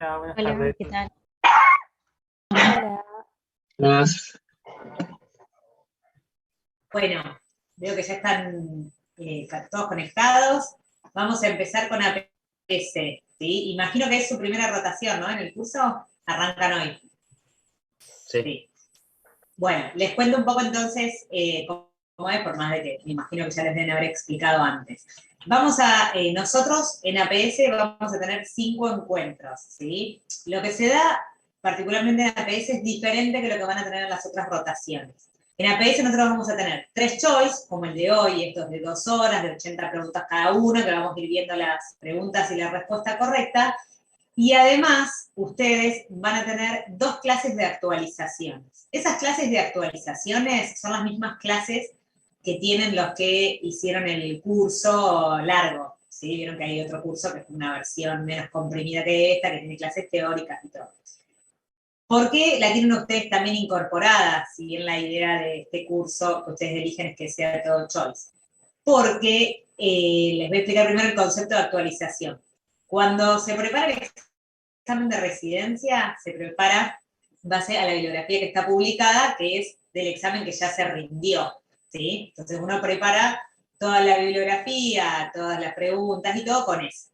Hola, buenas Hola, tardes. ¿qué tal? Hola. Buenas. Bueno, veo que ya están todos conectados. Vamos a empezar con APS, ¿sí? Imagino que es su primera rotación, ¿no? En el curso arrancan hoy. Sí. Bueno, les cuento un poco entonces cómo es, por más de que me imagino que ya les deben haber explicado antes. Nosotros en APS vamos a tener 5 encuentros, ¿sí? Lo que se da particularmente en APS es diferente que lo que van a tener en las otras rotaciones. En APS nosotros vamos a tener 3 choice, como el de hoy, estos de 2 horas, de 80 preguntas cada uno, que vamos a ir viendo las preguntas y la respuesta correcta. Y además, ustedes van a tener 2 clases de actualizaciones. Esas clases de actualizaciones son las mismas clases que tienen los que hicieron el curso largo, ¿sí? Vieron que hay otro curso que es una versión menos comprimida que esta, que tiene clases teóricas y todo. ¿Por qué la tienen ustedes también incorporada? Si bien la idea de este curso que ustedes eligen es que sea todo choice. Porque les voy a explicar primero el concepto de actualización. Cuando se prepara el examen de residencia, se prepara en base a la bibliografía que está publicada, que es del examen que ya se rindió, ¿sí? Entonces uno prepara toda la bibliografía, todas las preguntas y todo con eso.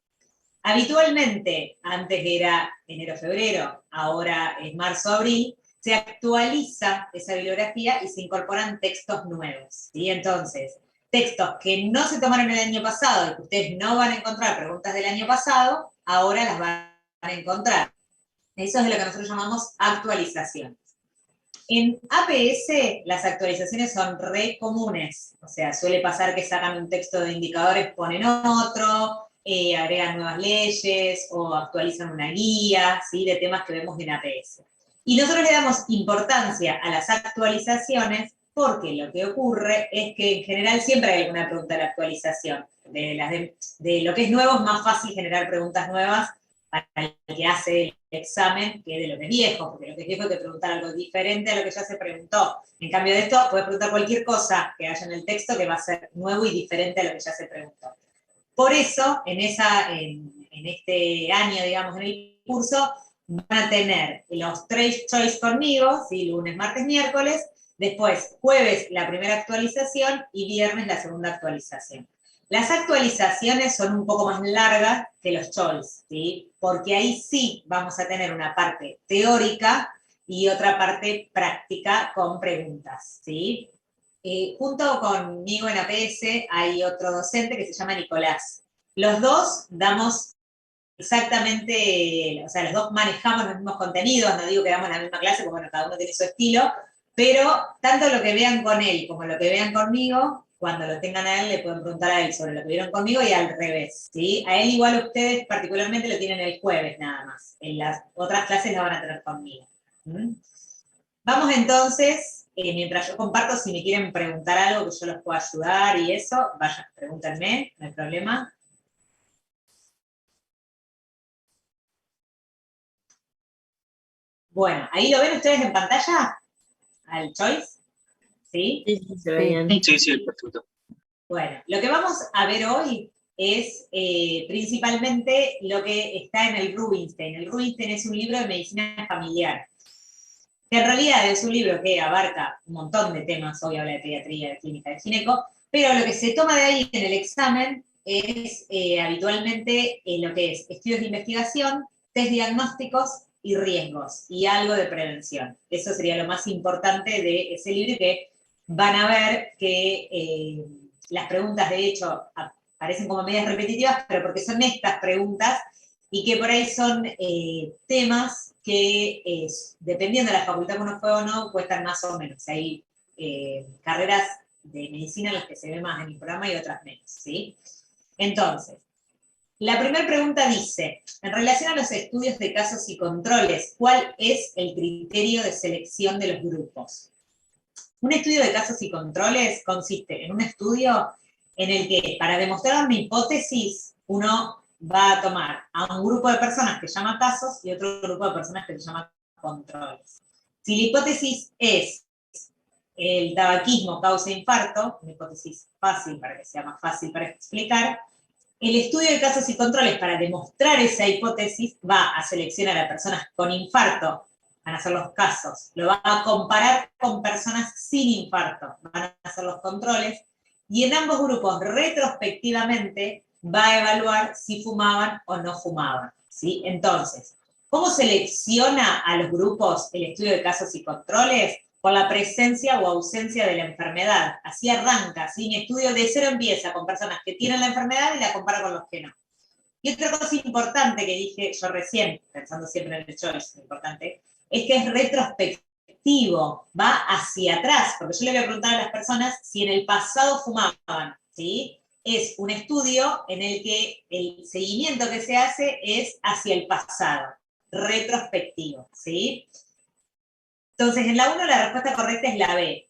Habitualmente, antes era enero-febrero, ahora es marzo-abril, se actualiza esa bibliografía y se incorporan textos nuevos, ¿sí? Entonces, textos que no se tomaron el año pasado y que ustedes no van a encontrar preguntas del año pasado, ahora las van a encontrar. Eso es de lo que nosotros llamamos actualizaciones. En APS, las actualizaciones son re comunes. O sea, suele pasar que sacan un texto de indicadores, ponen otro, agregan nuevas leyes o actualizan una guía, ¿sí? De temas que vemos en APS. Y nosotros le damos importancia a las actualizaciones porque lo que ocurre es que en general siempre hay alguna pregunta de la actualización. De lo que es nuevo es más fácil generar preguntas nuevas para el que hace el examen que de lo que es viejo, porque lo que es viejo hay que preguntar algo diferente a lo que ya se preguntó. En cambio de esto, puedes preguntar cualquier cosa que haya en el texto que va a ser nuevo y diferente a lo que ya se preguntó. Por eso, en este año, digamos, en el curso, van a tener los 3 choice conmigo, ¿sí? Lunes, martes, miércoles, después jueves la primera actualización y viernes la segunda actualización. Las actualizaciones son un poco más largas que los choice, ¿sí? Porque ahí sí vamos a tener una parte teórica y otra parte práctica con preguntas, ¿sí? Junto conmigo en APS hay otro docente que se llama Nicolás. Los dos damos exactamente, o sea, los dos manejamos los mismos contenidos, no digo que damos la misma clase, porque bueno, cada uno tiene su estilo, pero tanto lo que vean con él como lo que vean conmigo, cuando lo tengan a él, le pueden preguntar a él sobre lo que vieron conmigo y al revés, ¿sí? A él igual ustedes particularmente lo tienen el jueves nada más. En las otras clases lo van a tener conmigo. ¿Mm? Vamos entonces, mientras yo comparto, si me quieren preguntar algo que yo los pueda ayudar y eso, vayan, pregúntenme, no hay problema. Bueno, ¿ahí lo ven ustedes en pantalla? ¿Al choice? ¿Sí? Sí, se ve bien. Sí, perfecto. Bueno, lo que vamos a ver hoy es principalmente lo que está en el Rubinstein. El Rubinstein es un libro de medicina familiar, que en realidad es un libro que abarca un montón de temas, hoy habla de pediatría, de clínica, de gineco, pero lo que se toma de ahí en el examen es habitualmente lo que es estudios de investigación, test diagnósticos y riesgos, y algo de prevención. Eso sería lo más importante de ese libro, que van a ver que las preguntas, de hecho, parecen como medias repetitivas, pero porque son estas preguntas, y que por ahí son temas que, dependiendo de la facultad que uno fue o no, cuestan más o menos. Hay carreras de medicina en las que se ve más en el programa y otras menos, ¿sí? Entonces, la primera pregunta dice, en relación a los estudios de casos y controles, ¿cuál es el criterio de selección de los grupos? Un estudio de casos y controles consiste en un estudio en el que, para demostrar una hipótesis, uno va a tomar a un grupo de personas que llama casos y otro grupo de personas que se llama controles. Si la hipótesis es el tabaquismo causa infarto, una hipótesis fácil para que sea más fácil para explicar, El estudio de casos y controles para demostrar esa hipótesis va a seleccionar a personas con infarto, van a ser los casos, lo va a comparar con personas sin infarto, van a ser los controles, y en ambos grupos retrospectivamente va a evaluar si fumaban o no fumaban, ¿sí? Entonces, ¿cómo selecciona a los grupos el estudio de casos y controles? Por la presencia o ausencia de la enfermedad. Así arranca, ¿sí? Mi estudio de cero empieza con personas que tienen la enfermedad y la compara con los que no. Y otra cosa importante que dije yo recién, pensando siempre en el choice, es importante, es que es retrospectivo, va hacia atrás, porque yo le voy a preguntar a las personas si en el pasado fumaban, ¿sí? Es un estudio en el que el seguimiento que se hace es hacia el pasado, retrospectivo, ¿sí? Entonces, en la 1 la respuesta correcta es la B.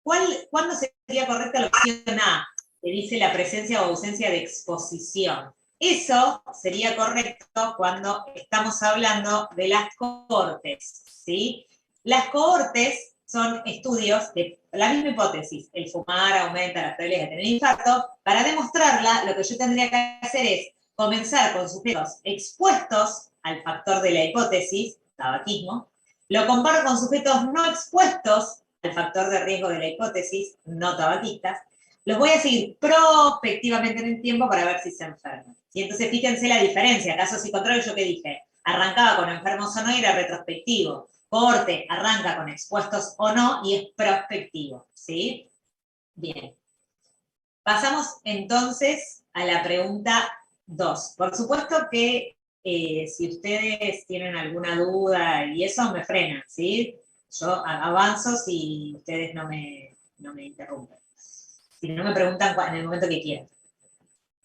¿Cuándo sería correcta la opción A? Que dice la presencia o ausencia de exposición. Eso sería correcto cuando estamos hablando de las cohortes, ¿sí? Las cohortes son estudios de la misma hipótesis, el fumar aumenta las probabilidades de tener infarto. Para demostrarla, lo que yo tendría que hacer es comenzar con sujetos expuestos al factor de la hipótesis, tabaquismo, lo comparo con sujetos no expuestos al factor de riesgo de la hipótesis, no tabaquistas, los voy a seguir prospectivamente en el tiempo para ver si se enferman. Y entonces fíjense la diferencia, casos y controles, yo que dije, arrancaba con enfermos o no y era retrospectivo. Cohorte arranca con expuestos o no y es prospectivo, ¿sí? Bien. Pasamos entonces a la pregunta 2. Por supuesto que si ustedes tienen alguna duda y eso, me frenan, ¿sí? Yo avanzo si ustedes no me interrumpen. Si no me preguntan en el momento que quieran.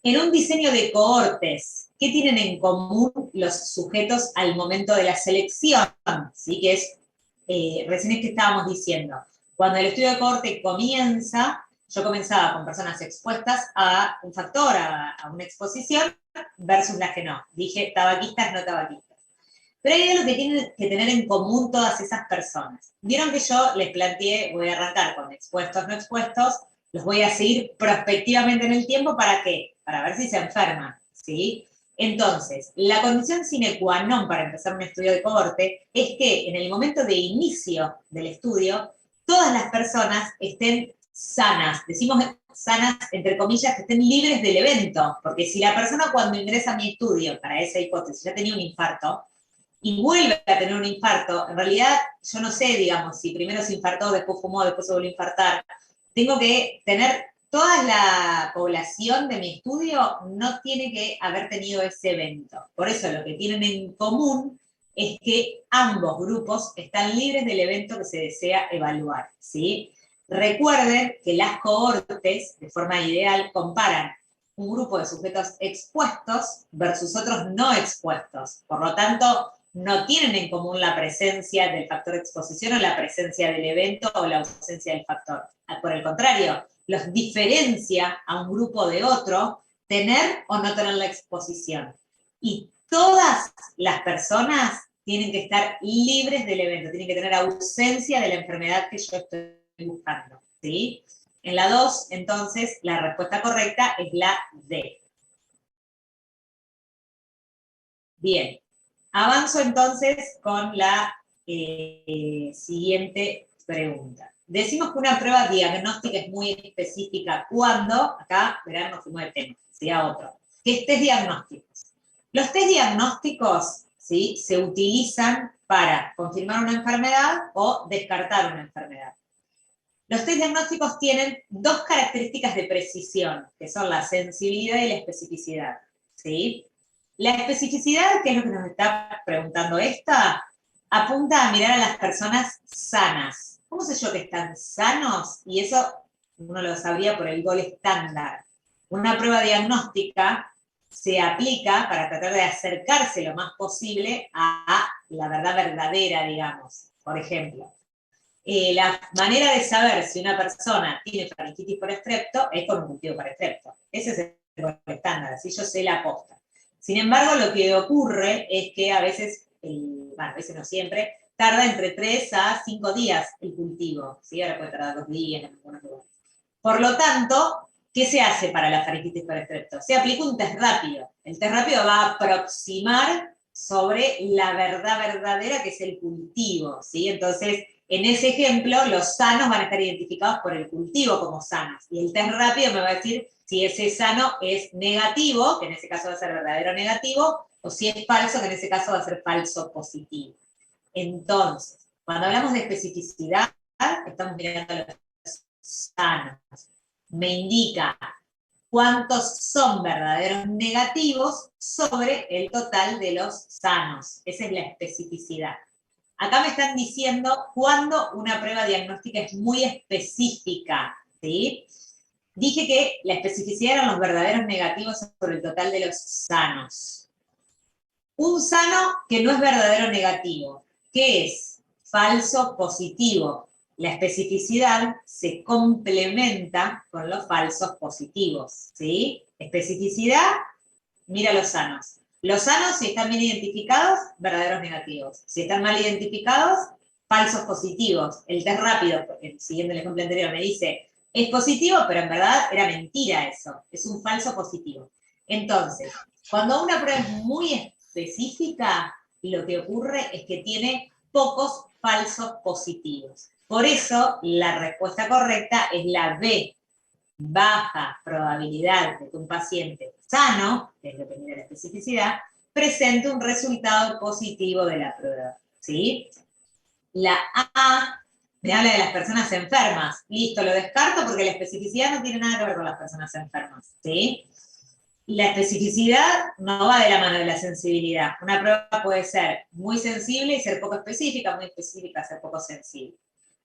En un diseño de cohortes, ¿qué tienen en común los sujetos al momento de la selección? ¿Sí? Que es, recién es que estábamos diciendo, cuando el estudio de cohorte comienza, yo comenzaba con personas expuestas a un factor, a una exposición, versus las que no. Dije tabaquistas, no tabaquistas. Pero hay algo que tienen que tener en común todas esas personas. Vieron que yo les planteé, voy a arrancar con expuestos, no expuestos, los voy a seguir prospectivamente en el tiempo, ¿para qué? Para ver si se enferman, ¿sí? Entonces, la condición sine qua non para empezar un estudio de cohorte es que en el momento de inicio del estudio, todas las personas estén sanas, decimos sanas entre comillas, que estén libres del evento, porque si la persona cuando ingresa a mi estudio, para esa hipótesis, ya tenía un infarto, y vuelve a tener un infarto, en realidad yo no sé, digamos, si primero se infartó, después fumó, después se volvió a infartar. Tengo que tener, toda la población de mi estudio no tiene que haber tenido ese evento. Por eso lo que tienen en común es que ambos grupos están libres del evento que se desea evaluar, ¿sí? Recuerden que las cohortes, de forma ideal, comparan un grupo de sujetos expuestos versus otros no expuestos. Por lo tanto, no tienen en común la presencia del factor de exposición o la presencia del evento o la ausencia del factor. Por el contrario, los diferencia a un grupo de otro tener o no tener la exposición. Y todas las personas tienen que estar libres del evento, tienen que tener ausencia de la enfermedad que yo estoy buscando, ¿sí? En la 2, entonces, la respuesta correcta es la D. Bien. Avanzo entonces con la siguiente pregunta. Decimos que una prueba diagnóstica es muy específica cuando, acá, verán, nos fuimos de tema, sea otro, que es test diagnósticos. Los test diagnósticos, ¿sí?, se utilizan para confirmar una enfermedad o descartar una enfermedad. Los test diagnósticos tienen dos características de precisión, que son la sensibilidad y la especificidad, ¿sí? La especificidad, que es lo que nos está preguntando esta, apunta a mirar a las personas sanas. ¿Cómo sé yo que están sanos? Y eso uno lo sabría por el gol estándar. Una prueba diagnóstica se aplica para tratar de acercarse lo más posible a la verdad verdadera, digamos. Por ejemplo, la manera de saber si una persona tiene faringitis por estrepto es con un cultivo por estrepto. Ese es el gol estándar, así yo sé la posta. Sin embargo, lo que ocurre es que a veces, bueno, a veces no siempre, tarda entre 3 a 5 días el cultivo, ¿sí? Ahora puede tardar 2 días en algunos lugares. Por lo tanto, ¿qué se hace para la faringitis por estrepto? Se aplica un test rápido. El test rápido va a aproximar sobre la verdad verdadera que es el cultivo, ¿sí? Entonces, en ese ejemplo, los sanos van a estar identificados por el cultivo como sanos. Y el test rápido me va a decir si ese sano es negativo, que en ese caso va a ser verdadero negativo, o si es falso, que en ese caso va a ser falso positivo. Entonces, cuando hablamos de especificidad, estamos mirando a los sanos. Me indica cuántos son verdaderos negativos sobre el total de los sanos. Esa es la especificidad. Acá me están diciendo cuándo una prueba diagnóstica es muy específica, ¿sí? Dije que la especificidad eran los verdaderos negativos sobre el total de los sanos. Un sano que no es verdadero negativo, ¿qué es? Falso positivo. La especificidad se complementa con los falsos positivos, ¿sí? Especificidad, mira los sanos. Los sanos, si están bien identificados, verdaderos negativos. Si están mal identificados, falsos positivos. El test rápido, porque siguiendo el ejemplo anterior, me dice, es positivo, pero en verdad era mentira eso. Es un falso positivo. Entonces, cuando una prueba es muy específica, lo que ocurre es que tiene pocos falsos positivos. Por eso, la respuesta correcta es la B. Baja probabilidad de que un paciente sano, que es depende de la especificidad, presente un resultado positivo de la prueba, ¿sí? La A me habla de las personas enfermas. Listo, lo descarto porque la especificidad no tiene nada que ver con las personas enfermas, ¿sí? La especificidad no va de la mano de la sensibilidad. Una prueba puede ser muy sensible y ser poco específica, muy específica, ser poco sensible.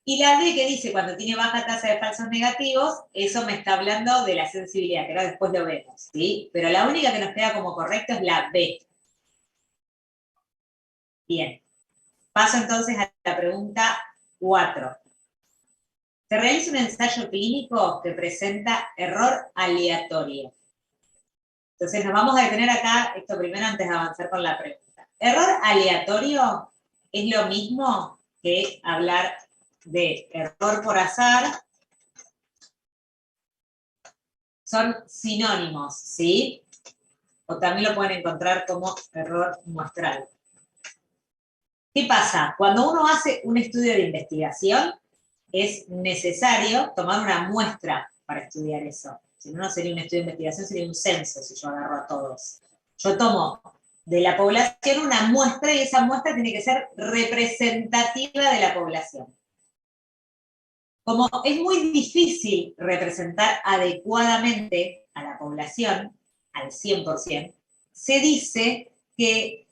Y la D que dice cuando tiene baja tasa de falsos negativos, eso me está hablando de la sensibilidad, que ahora después lo vemos, ¿sí? Pero la única que nos queda como correcto es la B. Bien. Paso entonces a la pregunta 4. Se realiza un ensayo clínico que presenta error aleatorio. Entonces nos vamos a detener acá, esto primero antes de avanzar con la pregunta. Error aleatorio es lo mismo que hablar de error por azar. Son sinónimos, ¿sí? O también lo pueden encontrar como error muestral. ¿Qué pasa? Cuando uno hace un estudio de investigación, es necesario tomar una muestra para estudiar eso. Si no, no sería un estudio de investigación, sería un censo si yo agarro a todos. Yo tomo de la población una muestra y esa muestra tiene que ser representativa de la población. Como es muy difícil representar adecuadamente a la población, al 100%, se dice que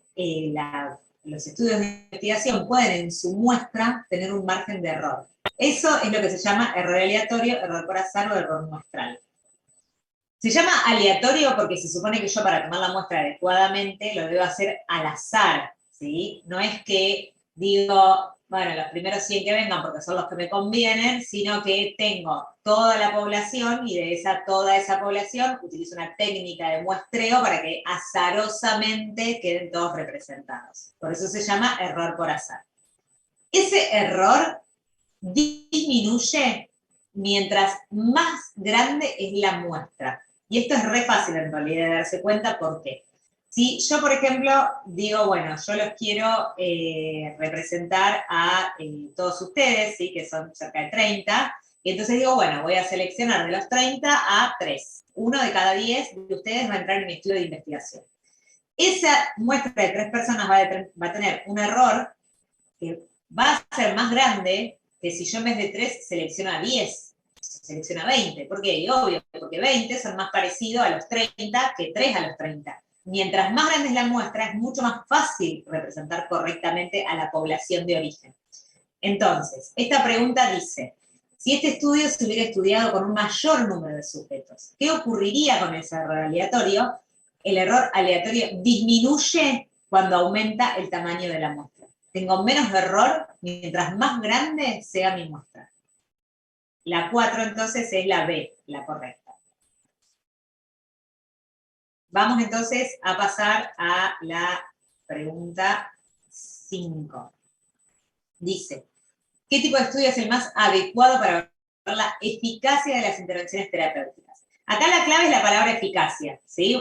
los estudios de investigación pueden en su muestra tener un margen de error. Eso es lo que se llama error aleatorio, error por azar o error muestral. Se llama aleatorio porque se supone que yo para tomar la muestra adecuadamente lo debo hacer al azar, ¿sí? No es que digo, bueno, los primeros 100 que vengan porque son los que me convienen, sino que tengo toda la población y de toda esa población utilizo una técnica de muestreo para que azarosamente queden todos representados. Por eso se llama error por azar. Ese error disminuye mientras más grande es la muestra. Y esto es re fácil en realidad de darse cuenta. ¿Por qué? Si yo, por ejemplo, digo, bueno, yo los quiero representar a todos ustedes, ¿sí? Que son cerca de 30, y entonces digo, bueno, voy a seleccionar de los 30 a 3. Uno de cada 10 de ustedes va a entrar en mi estudio de investigación. Esa muestra de 3 personas va a tener un error que va a ser más grande que si yo en vez de 3 selecciono a 10, selecciono a 20. ¿Por qué? Y obvio, porque 20 son más parecidos a los 30 que 3 a los 30. Mientras más grande es la muestra, es mucho más fácil representar correctamente a la población de origen. Entonces, esta pregunta dice, si este estudio se hubiera estudiado con un mayor número de sujetos, ¿qué ocurriría con ese error aleatorio? El error aleatorio disminuye cuando aumenta el tamaño de la muestra. Tengo menos error mientras más grande sea mi muestra. La 4 entonces es la B, la correcta. Vamos entonces a pasar a la pregunta 5. Dice, ¿qué tipo de estudio es el más adecuado para ver la eficacia de las intervenciones terapéuticas? Acá la clave es la palabra eficacia, ¿sí?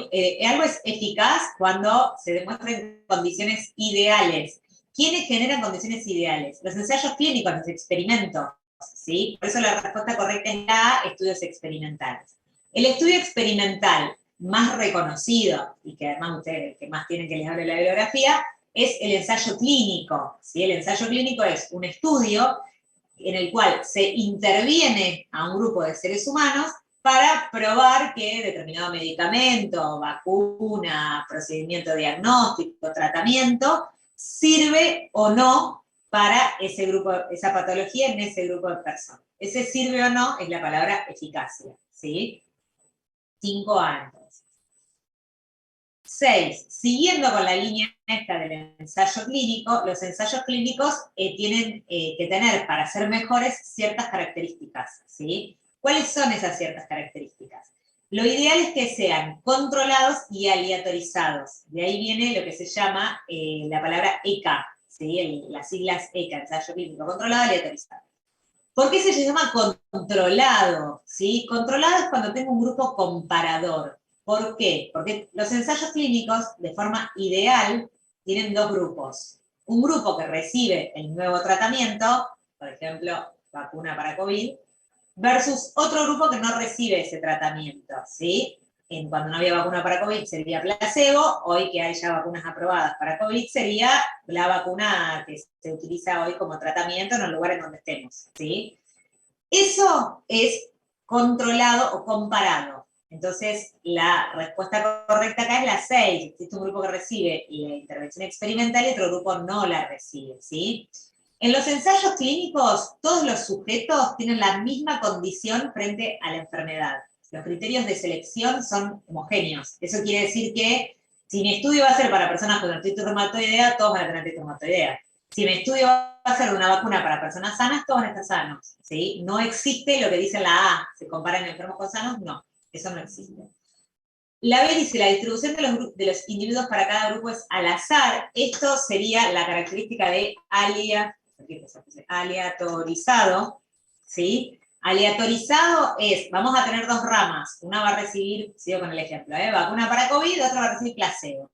Algo es eficaz cuando se demuestra en condiciones ideales. ¿Quiénes generan condiciones ideales? Los ensayos clínicos, los experimentos, ¿sí? Por eso la respuesta correcta es la A, estudios experimentales. El estudio experimental más reconocido, y que además ustedes el que más tienen que les hable la bibliografía, es el ensayo clínico, ¿sí? El ensayo clínico es un estudio en el cual se interviene a un grupo de seres humanos para probar que determinado medicamento, vacuna, procedimiento diagnóstico, tratamiento, sirve o no para ese grupo, esa patología en ese grupo de personas. Ese sirve o no es la palabra eficacia, ¿sí? 5A entonces. 6. Siguiendo con la línea esta del ensayo clínico, los ensayos clínicos tienen que tener, para ser mejores, ciertas características, ¿sí? ¿Cuáles son esas ciertas características? Lo ideal es que sean controlados y aleatorizados. De ahí viene lo que se llama la palabra ECA, ¿sí? Las siglas ECA, ensayo clínico controlado, aleatorizado. ¿Por qué se llama controlado? ¿Sí? Controlado es cuando tengo un grupo comparador. ¿Por qué? Porque los ensayos clínicos, de forma ideal, tienen dos grupos. Un grupo que recibe el nuevo tratamiento, por ejemplo, vacuna para COVID, versus otro grupo que no recibe ese tratamiento, ¿sí? Cuando no había vacuna para COVID sería placebo, hoy que hay ya vacunas aprobadas para COVID sería la vacuna que se utiliza hoy como tratamiento en los lugares donde estemos, ¿sí? Eso es controlado o comparado. Entonces, la respuesta correcta acá es la 6. Existe un grupo que recibe la intervención experimental y otro grupo no la recibe, ¿sí? En los ensayos clínicos, todos los sujetos tienen la misma condición frente a la enfermedad. Los criterios de selección son homogéneos. Eso quiere decir que si mi estudio va a ser para personas con artritis reumatoidea, todos van a tener artritis reumatoidea. Si mi estudio va a ser una vacuna para personas sanas, todos van a estar sanos, ¿sí? No existe lo que dice la A, se comparan enfermos con sanos, no, eso no existe. La B dice, la distribución de los individuos para cada grupo es al azar. Esto sería la característica de aleatorizado, ¿sí? Aleatorizado es, vamos a tener dos ramas, una va a recibir, sigo con el ejemplo, vacuna para COVID, otra va a recibir placebo.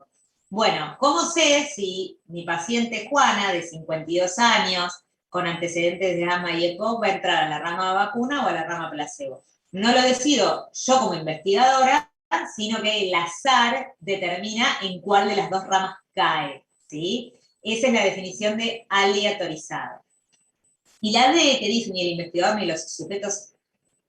Bueno, ¿cómo sé si mi paciente Juana, de 52 años, con antecedentes de asma y EPOC, va a entrar a la rama de vacuna o a la rama placebo? No lo decido yo como investigadora, sino que el azar determina en cuál de las dos ramas cae, ¿sí? Esa es la definición de aleatorizado. Y la D, que dice, ni el investigador ni los sujetos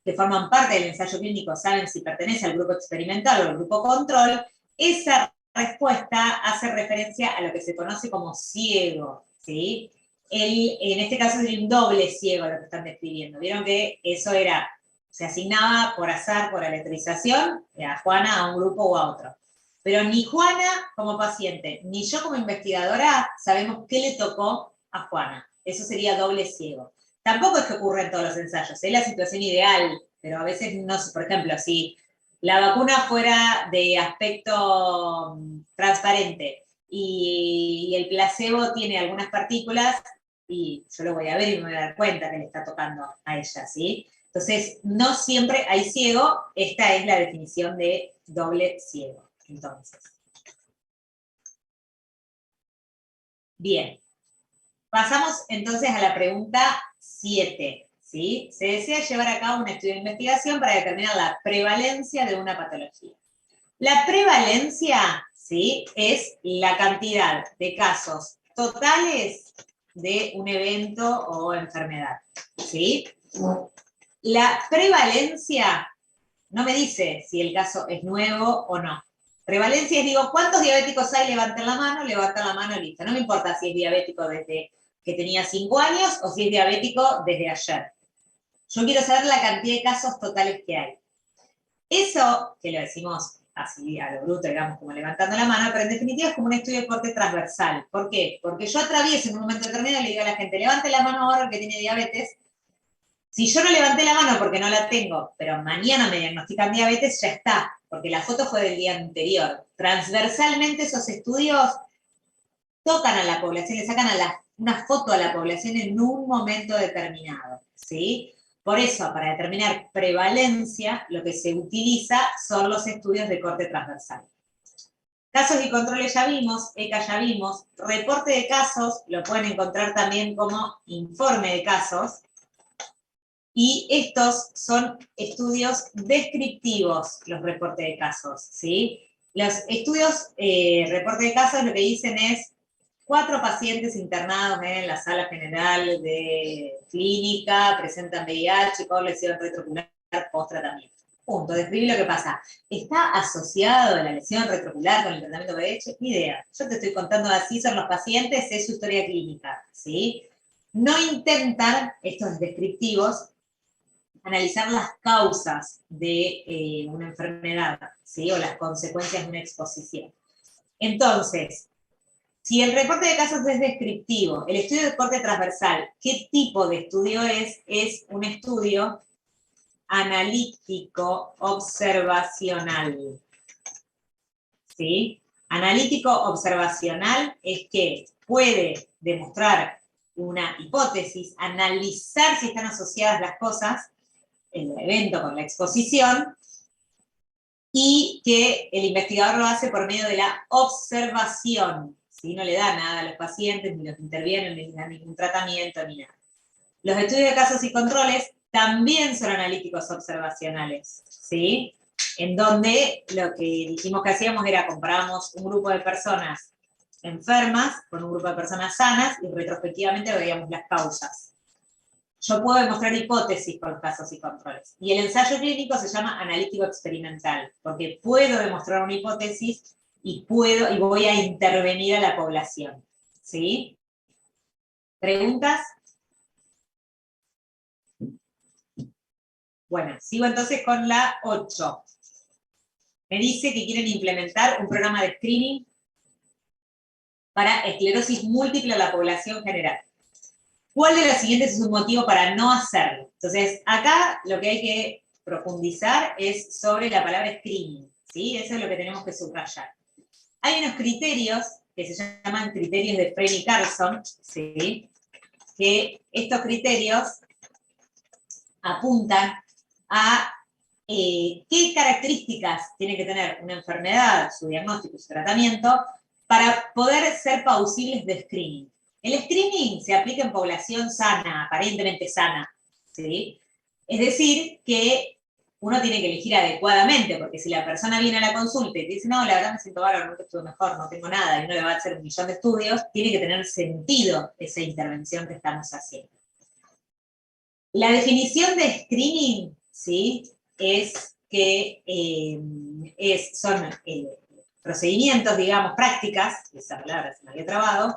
que forman parte del ensayo clínico saben si pertenece al grupo experimental o al grupo control, esa respuesta hace referencia a lo que se conoce como ciego, ¿sí? En este caso es un doble ciego lo que están describiendo. Vieron que eso era, se asignaba por azar, por aleatorización, a Juana a un grupo o a otro. Pero ni Juana como paciente, ni yo como investigadora sabemos qué le tocó a Juana. Eso sería doble ciego. Tampoco es que ocurre en todos los ensayos, es la situación ideal, pero a veces no sé, por ejemplo, si la vacuna fuera de aspecto transparente y el placebo tiene algunas partículas, y yo lo voy a ver y me voy a dar cuenta que le está tocando a ella, ¿sí? Entonces, no siempre hay ciego, esta es la definición de doble ciego, entonces. Bien, pasamos entonces a la pregunta 7, ¿sí? Se desea llevar a cabo un estudio de investigación para determinar la prevalencia de una patología. La prevalencia, ¿sí?, es la cantidad de casos totales de un evento o enfermedad, ¿sí? La prevalencia no me dice si el caso es nuevo o no. Prevalencia es, digo, ¿cuántos diabéticos hay? Levanten la mano, listo. No me importa si es diabético desde que tenía 5 años o si es diabético desde ayer. Yo quiero saber la cantidad de casos totales que hay. Eso, que lo decimos así a lo bruto, digamos, como levantando la mano, pero en definitiva es como un estudio de corte transversal. ¿Por qué? Porque yo atravieso en un momento determinado y le digo a la gente, levante la mano ahora que tiene diabetes. Si yo no levanté la mano porque no la tengo, pero mañana me diagnostican diabetes, ya está, porque la foto fue del día anterior. Transversalmente esos estudios tocan a la población, le sacan una foto a la población en un momento determinado, ¿sí? Por eso, para determinar prevalencia, lo que se utiliza son los estudios de corte transversal. Casos y controles ya vimos, ECA ya vimos, reporte de casos, lo pueden encontrar también como informe de casos, y estos son estudios descriptivos, los reportes de casos, ¿sí? Los estudios, reporte de casos, lo que dicen es 4 pacientes internados en la sala general de clínica, presentan VIH con lesión retrocular post-tratamiento. Punto, describí lo que pasa. ¿Está asociado la lesión retrocular con el tratamiento VIH? Ni idea. Yo te estoy contando así son los pacientes, es su historia clínica, ¿sí? No intentan, estos descriptivos, analizar las causas de una enfermedad, ¿sí? O las consecuencias de una exposición. Entonces, si el reporte de casos es descriptivo, el estudio de corte transversal, ¿qué tipo de estudio es? Es un estudio analítico observacional. ¿Sí? Analítico observacional es que puede demostrar una hipótesis, analizar si están asociadas las cosas, el evento con la exposición, y que el investigador lo hace por medio de la observación, ¿sí? No le da nada a los pacientes, ni los intervienen, ni les da ningún tratamiento, ni nada. Los estudios de casos y controles también son analíticos observacionales, ¿sí? En donde lo que dijimos que hacíamos era comparábamos un grupo de personas enfermas con un grupo de personas sanas y retrospectivamente veíamos las causas. Yo puedo demostrar hipótesis con casos y controles. Y el ensayo clínico se llama analítico experimental, porque puedo demostrar una hipótesis y voy a intervenir a la población. ¿Sí? ¿Preguntas? Bueno, sigo entonces con la 8. Me dice que quieren implementar un programa de screening para esclerosis múltiple a la población general. ¿Cuál de las siguientes es un motivo para no hacerlo? Entonces, acá lo que hay que profundizar es sobre la palabra screening, ¿sí? Eso es lo que tenemos que subrayar. Hay unos criterios que se llaman criterios de Frey y Carlson, ¿sí? Que estos criterios apuntan a qué características tiene que tener una enfermedad, su diagnóstico y su tratamiento, para poder ser plausibles de screening. El screening se aplica en población sana, aparentemente sana, ¿sí? Es decir, que uno tiene que elegir adecuadamente, porque si la persona viene a la consulta y te dice, no, la verdad me siento bárbaro, nunca estuve mejor, no tengo nada, y uno le va a hacer 1.000.000 de estudios, tiene que tener sentido esa intervención que estamos haciendo. La definición de screening, ¿sí? Es que son procedimientos, digamos, prácticas, esa palabra se me había trabado,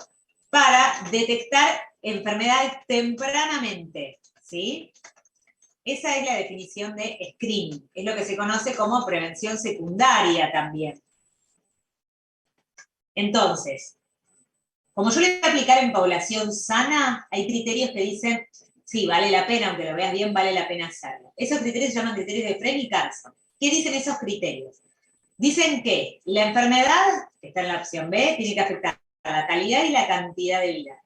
para detectar enfermedades tempranamente, ¿sí? Esa es la definición de screening, es lo que se conoce como prevención secundaria también. Entonces, como yo le voy a aplicar en población sana, hay criterios que dicen, sí, vale la pena, aunque lo veas bien, vale la pena hacerlo. Esos criterios se llaman criterios de Frey y Carlson. ¿Qué dicen esos criterios? Dicen que la enfermedad, que está en la opción B, tiene que afectar a la calidad y la cantidad de vida.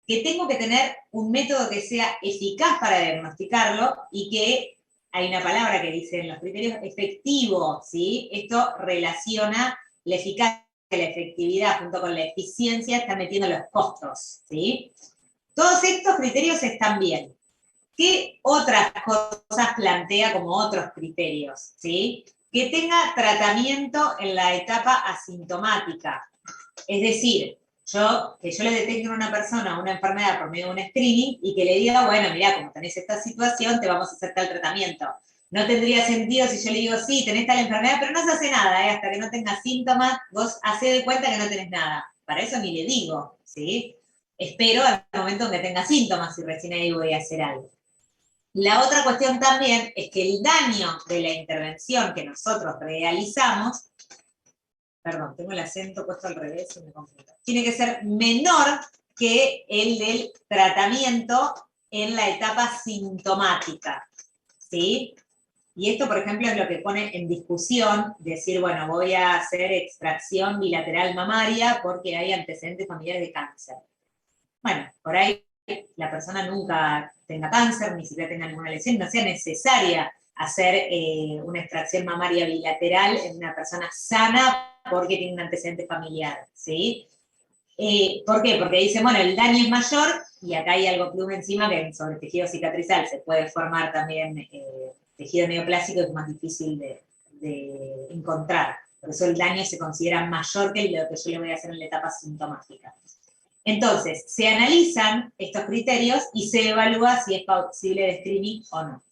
Que tengo que tener un método que sea eficaz para diagnosticarlo y que hay una palabra que dice en los criterios efectivo, ¿sí? Esto relaciona la eficacia y la efectividad junto con la eficiencia, está metiendo los costos, ¿sí? Todos estos criterios están bien. ¿Qué otras cosas plantea como otros criterios? ¿Sí? Que tenga tratamiento en la etapa asintomática. Es decir, que yo le detecte a una persona una enfermedad por medio de un screening y que le diga, bueno, mira, como tenés esta situación, te vamos a hacer tal tratamiento. No tendría sentido si yo le digo, sí, tenés tal enfermedad, pero no se hace nada, hasta que no tengas síntomas, vos hacé de cuenta que no tenés nada. Para eso ni le digo, ¿sí? Espero al momento en que tenga síntomas y recién ahí voy a hacer algo. La otra cuestión también es que el daño de la intervención que nosotros realizamos, perdón, tengo el acento puesto al revés y me confundo, tiene que ser menor que el del tratamiento en la etapa sintomática, ¿sí? Y esto, por ejemplo, es lo que pone en discusión, decir, bueno, voy a hacer extracción bilateral mamaria porque hay antecedentes familiares de cáncer. Bueno, por ahí la persona nunca tenga cáncer, ni siquiera tenga ninguna lesión, no sea necesaria hacer una extracción mamaria bilateral en una persona sana porque tiene un antecedente familiar, ¿sí? ¿Por qué? Porque dicen, bueno, el daño es mayor y acá hay algo plus encima que sobre el tejido cicatrizal se puede formar también tejido neoplásico, es más difícil de encontrar. Por eso el daño se considera mayor que lo que yo le voy a hacer en la etapa sintomática. Entonces, se analizan estos criterios y se evalúa si es posible de screening o no.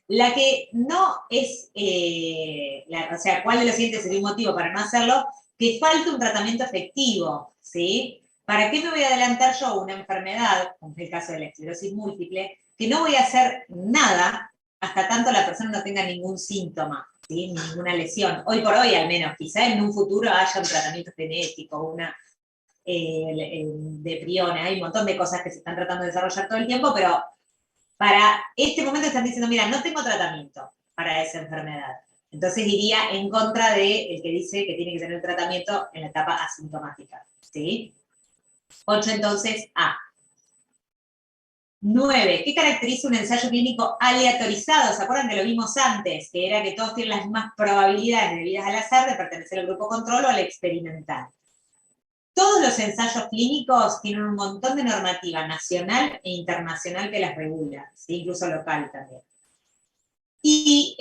La que no es, o sea, ¿cuál de los siguientes sería un motivo para no hacerlo? Que falte un tratamiento efectivo, ¿sí? ¿Para qué me voy a adelantar yo a una enfermedad, como es el caso de la esclerosis múltiple, que no voy a hacer nada hasta tanto la persona no tenga ningún síntoma, ¿sí? Ninguna lesión? Hoy por hoy, al menos, quizá en un futuro haya un tratamiento genético, una de priones, hay un montón de cosas que se están tratando de desarrollar todo el tiempo, pero para este momento están diciendo, mira, no tengo tratamiento para esa enfermedad. Entonces iría en contra del que dice que tiene que tener tratamiento en la etapa asintomática, ¿sí? 8, entonces, A. 9. ¿Qué caracteriza un ensayo clínico aleatorizado? ¿Se acuerdan que lo vimos antes? Que era que todos tienen las mismas probabilidades debidas al azar de pertenecer al grupo control o al experimental. Todos los ensayos clínicos tienen un montón de normativa nacional e internacional que las regula, ¿sí? Incluso local también. Y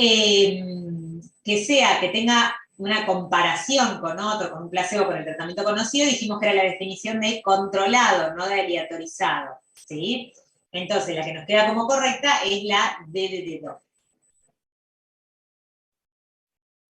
que tenga una comparación con otro, con un placebo, con el tratamiento conocido, dijimos que era la definición de controlado, no de aleatorizado, ¿sí? Entonces, la que nos queda como correcta es la DDD2.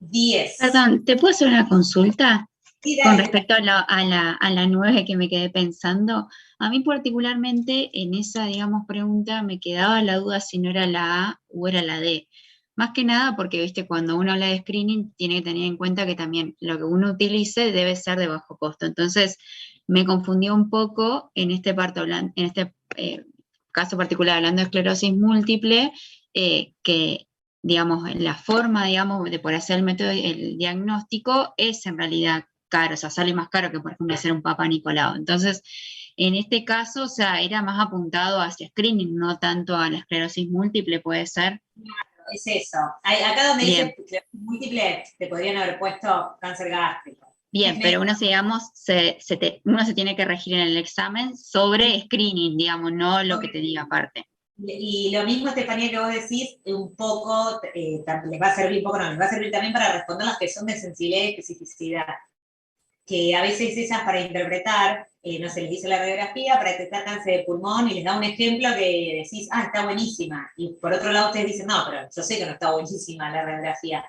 10. Perdón, ¿te puedo hacer una consulta? Sí, Con dale. respecto a la 9 que me quedé pensando, a mí particularmente en esa, digamos, pregunta me quedaba la duda si no era la A o era la D. Más que nada porque, viste, cuando uno habla de screening tiene que tener en cuenta que también lo que uno utilice debe ser de bajo costo. Entonces, me confundió un poco en este caso particular, hablando de esclerosis múltiple, que digamos, la forma, digamos, de poder hacer el método, el diagnóstico es en realidad caro, o sea, sale más caro que, por ejemplo, hacer un Papa Nicolau. Entonces, en este caso, o sea, era más apuntado hacia screening, no tanto a la esclerosis múltiple, puede ser. Es eso. Acá donde Bien. dice esclerosis múltiple, te podrían haber puesto cáncer gástrico. Bien, pero uno, digamos, uno se tiene que regir en el examen sobre screening, digamos, no lo que te diga aparte. Y lo mismo, Estefanía, que vos decís, un poco, les va a servir un poco, no, les va a servir también para responder las que son de sensibilidad y especificidad. Que a veces esas para interpretar, no se les dice la radiografía, para detectar cáncer de pulmón, y les da un ejemplo que decís, ah, está buenísima. Y por otro lado ustedes dicen, no, pero yo sé que no está buenísima la radiografía.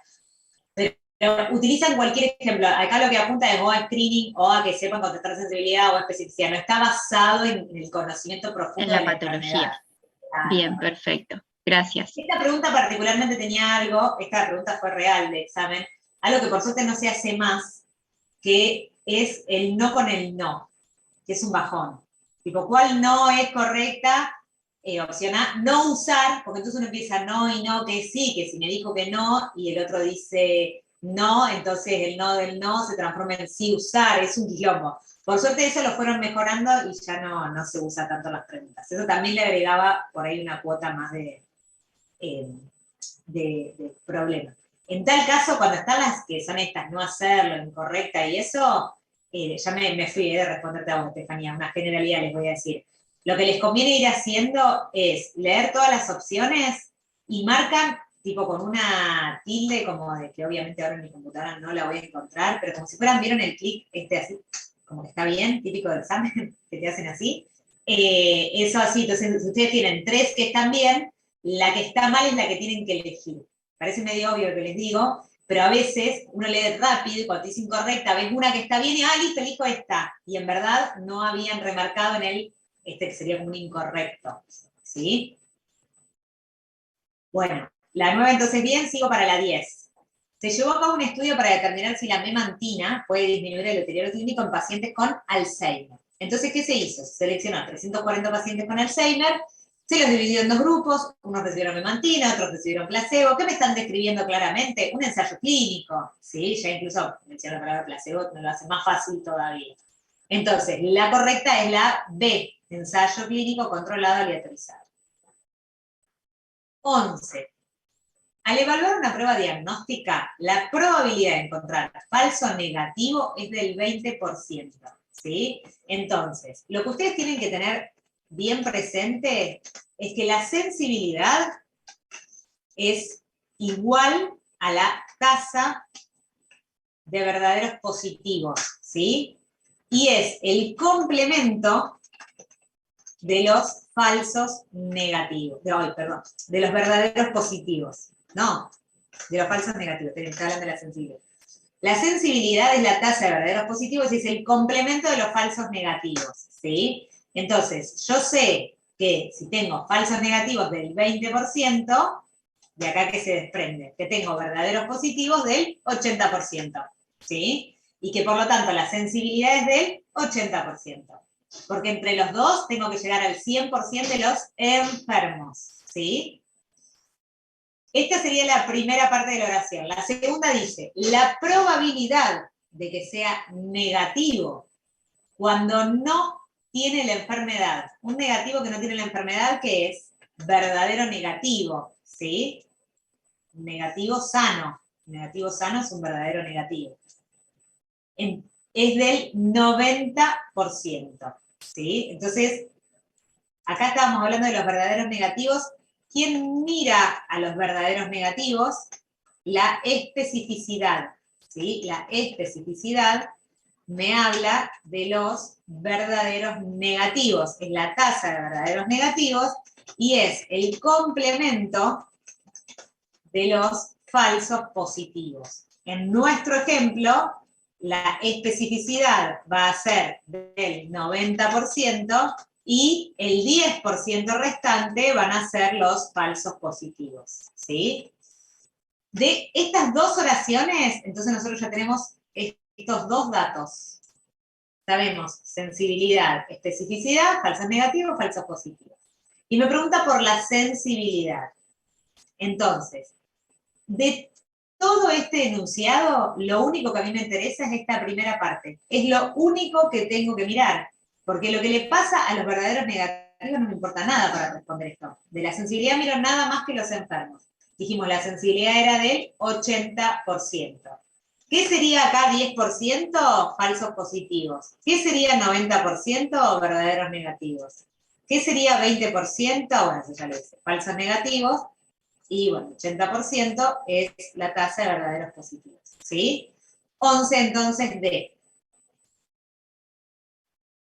Pero utilizan cualquier ejemplo. Acá lo que apunta es o a screening o a que sepan contestar sensibilidad o a especificidad. No está basado en el conocimiento profundo En la de la patología. enfermedad. Bien, perfecto. Gracias. Esta pregunta particularmente tenía algo, esta pregunta fue real de examen, algo que por suerte no se hace más, que es el no con el no, que es un bajón. Tipo, ¿cuál no es correcta? Opción A, no usar, porque entonces uno empieza no y no, que sí, que si me dijo que no, y el otro dice no, entonces el no del no se transforma en sí usar, es un quilombo. Por suerte eso lo fueron mejorando y ya no se usa tanto las preguntas. Eso también le agregaba por ahí una cuota más de problema. En tal caso, cuando están las que son estas, no hacerlo, incorrecta y eso, ya me fui de responderte a vos, Estefanía, una generalidad les voy a decir. Lo que les conviene ir haciendo es leer todas las opciones y marcan tipo con una tilde, como de que obviamente ahora en mi computadora no la voy a encontrar, pero como si fueran, vieron el clic así, como que está bien, típico del examen, que te hacen así. Eso así, entonces si ustedes tienen 3 que están bien, la que está mal es la que tienen que elegir. Parece medio obvio lo que les digo, pero a veces uno lee rápido y cuando te dice incorrecta, ves una que está bien y, listo, elijo esta. Y en verdad no habían remarcado en él que sería como un incorrecto. ¿Sí? Bueno, la 9 entonces bien, sigo para la 10. Se llevó a cabo un estudio para determinar si la memantina puede disminuir el deterioro clínico en pacientes con Alzheimer. Entonces, ¿qué se hizo? Se seleccionó a 340 pacientes con Alzheimer, se los dividió en 2 grupos, unos recibieron memantina, otros recibieron placebo. ¿Qué me están describiendo claramente? Un ensayo clínico, ¿sí? Ya incluso menciono la palabra placebo, me lo hace más fácil todavía. Entonces, la correcta es la B, Ensayo clínico controlado aleatorizado. 11. Al evaluar una prueba diagnóstica, la probabilidad de encontrar falso negativo es del 20%, ¿sí? Entonces, lo que ustedes tienen que tener bien presente es que la sensibilidad es igual a la tasa de verdaderos positivos, ¿sí? Y es el complemento de los falsos negativos, de los verdaderos positivos, no, de los falsos negativos, estoy hablando de la sensibilidad. La sensibilidad es la tasa de verdaderos positivos y es el complemento de los falsos negativos, ¿sí? Entonces, yo sé que si tengo falsos negativos del 20%, de acá que se desprende, que tengo verdaderos positivos del 80%, ¿sí? Y que por lo tanto la sensibilidad es del 80%. Porque entre los dos tengo que llegar al 100% de los enfermos, ¿sí? Esta sería la primera parte de la oración. La segunda dice, la probabilidad de que sea negativo cuando no tiene la enfermedad. Un negativo que no tiene la enfermedad, ¿qué es? Verdadero negativo, ¿sí? Negativo sano. Negativo sano es un verdadero negativo. Es del 90%, ¿sí? Entonces, acá estábamos hablando de los verdaderos negativos. ¿Quién mira a los verdaderos negativos? La especificidad, ¿sí? La especificidad me habla de los verdaderos negativos. Es la tasa de verdaderos negativos y es el complemento de los falsos positivos. En nuestro ejemplo, la especificidad va a ser del 90% y el 10% restante van a ser los falsos positivos, ¿sí? De estas dos oraciones, entonces nosotros ya tenemos estos dos datos. Sabemos sensibilidad, especificidad, falsos negativos, falsos positivos. Y me pregunta por la sensibilidad. Entonces, de todo este enunciado, lo único que a mí me interesa es esta primera parte. Es lo único que tengo que mirar. Porque lo que le pasa a los verdaderos negativos no me importa nada para responder esto. De la sensibilidad miro nada más que los enfermos. Dijimos, la sensibilidad era del 80%. ¿Qué sería acá 10%? Falsos positivos. ¿Qué sería 90%? Verdaderos negativos. ¿Qué sería 20%? Bueno, eso ya lo hice. Falsos negativos. Y bueno, 80% es la tasa de verdaderos positivos, ¿sí? 11 entonces de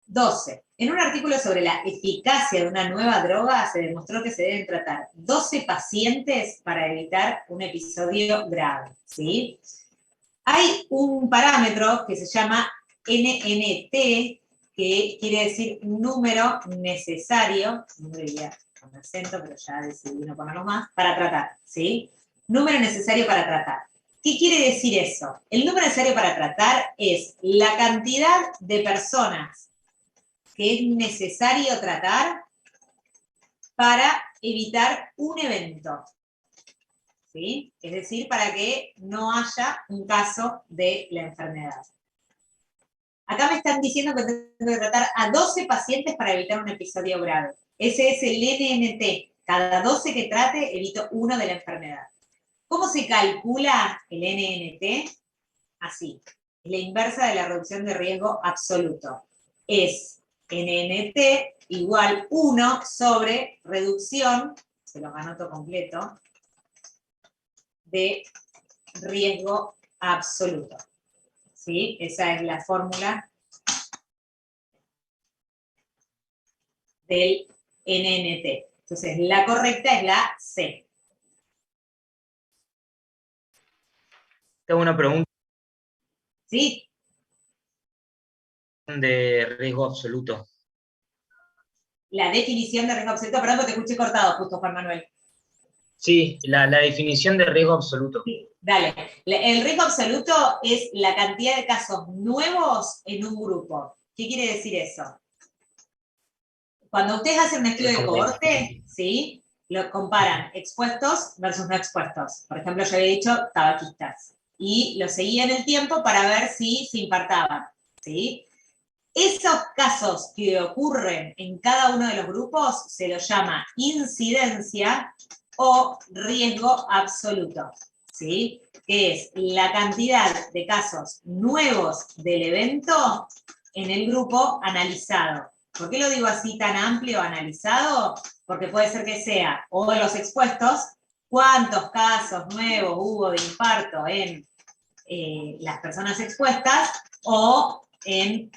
12. En un artículo sobre la eficacia de una nueva droga se demostró que se deben tratar 12 pacientes para evitar un episodio grave, ¿sí? Hay un parámetro que se llama NNT, que quiere decir número necesario, número ya con acento, pero ya decidí no ponerlo más, para tratar, ¿sí? Número necesario para tratar. ¿Qué quiere decir eso? El número necesario para tratar es la cantidad de personas que es necesario tratar para evitar un evento, ¿sí? Es decir, para que no haya un caso de la enfermedad. Acá me están diciendo que tengo que tratar a 12 pacientes para evitar un episodio grave. Ese es el NNT. Cada 12 que trate, evito uno de la enfermedad. ¿Cómo se calcula el NNT? Así. Es la inversa de la reducción de riesgo absoluto. Es NNT igual 1 sobre reducción, se los anoto completo, de riesgo absoluto. ¿Sí? Esa es la fórmula del NNT. Entonces, la correcta es la C. Tengo una pregunta ¿Sí? de riesgo absoluto. La definición de riesgo absoluto, perdón, porque te escuché cortado justo, Juan Manuel. Sí, la definición de riesgo absoluto. Sí, dale. El riesgo absoluto es la cantidad de casos nuevos en un grupo. ¿Qué quiere decir eso? Cuando ustedes hacen un estudio de cohorte, ¿sí? Lo comparan expuestos versus no expuestos. Por ejemplo, yo había dicho tabaquistas. Y lo seguía en el tiempo para ver si se infartaban, ¿sí? Esos casos que ocurren en cada uno de los grupos se los llama incidencia o riesgo absoluto, ¿sí? Que es la cantidad de casos nuevos del evento en el grupo analizado. ¿Por qué lo digo así tan amplio, analizado? Porque puede ser que sea, o de los expuestos, cuántos casos nuevos hubo de infarto en las personas expuestas, o en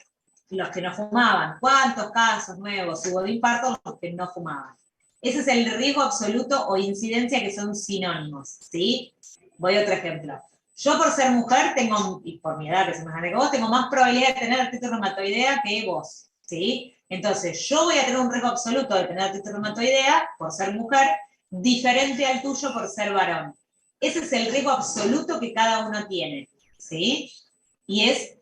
los que no fumaban. ¿Cuántos casos nuevos hubo de infarto los que no fumaban? Ese es el riesgo absoluto o incidencia, que son sinónimos, ¿sí? Voy a otro ejemplo. Yo, por ser mujer, tengo, y por mi edad, que soy más grande que vos, tengo más probabilidad de tener artritis reumatoidea que vos, ¿sí? Entonces, yo voy a tener un riesgo absoluto de tener artritis reumatoidea, por ser mujer, diferente al tuyo por ser varón. Ese es el riesgo absoluto que cada uno tiene, ¿sí? Y es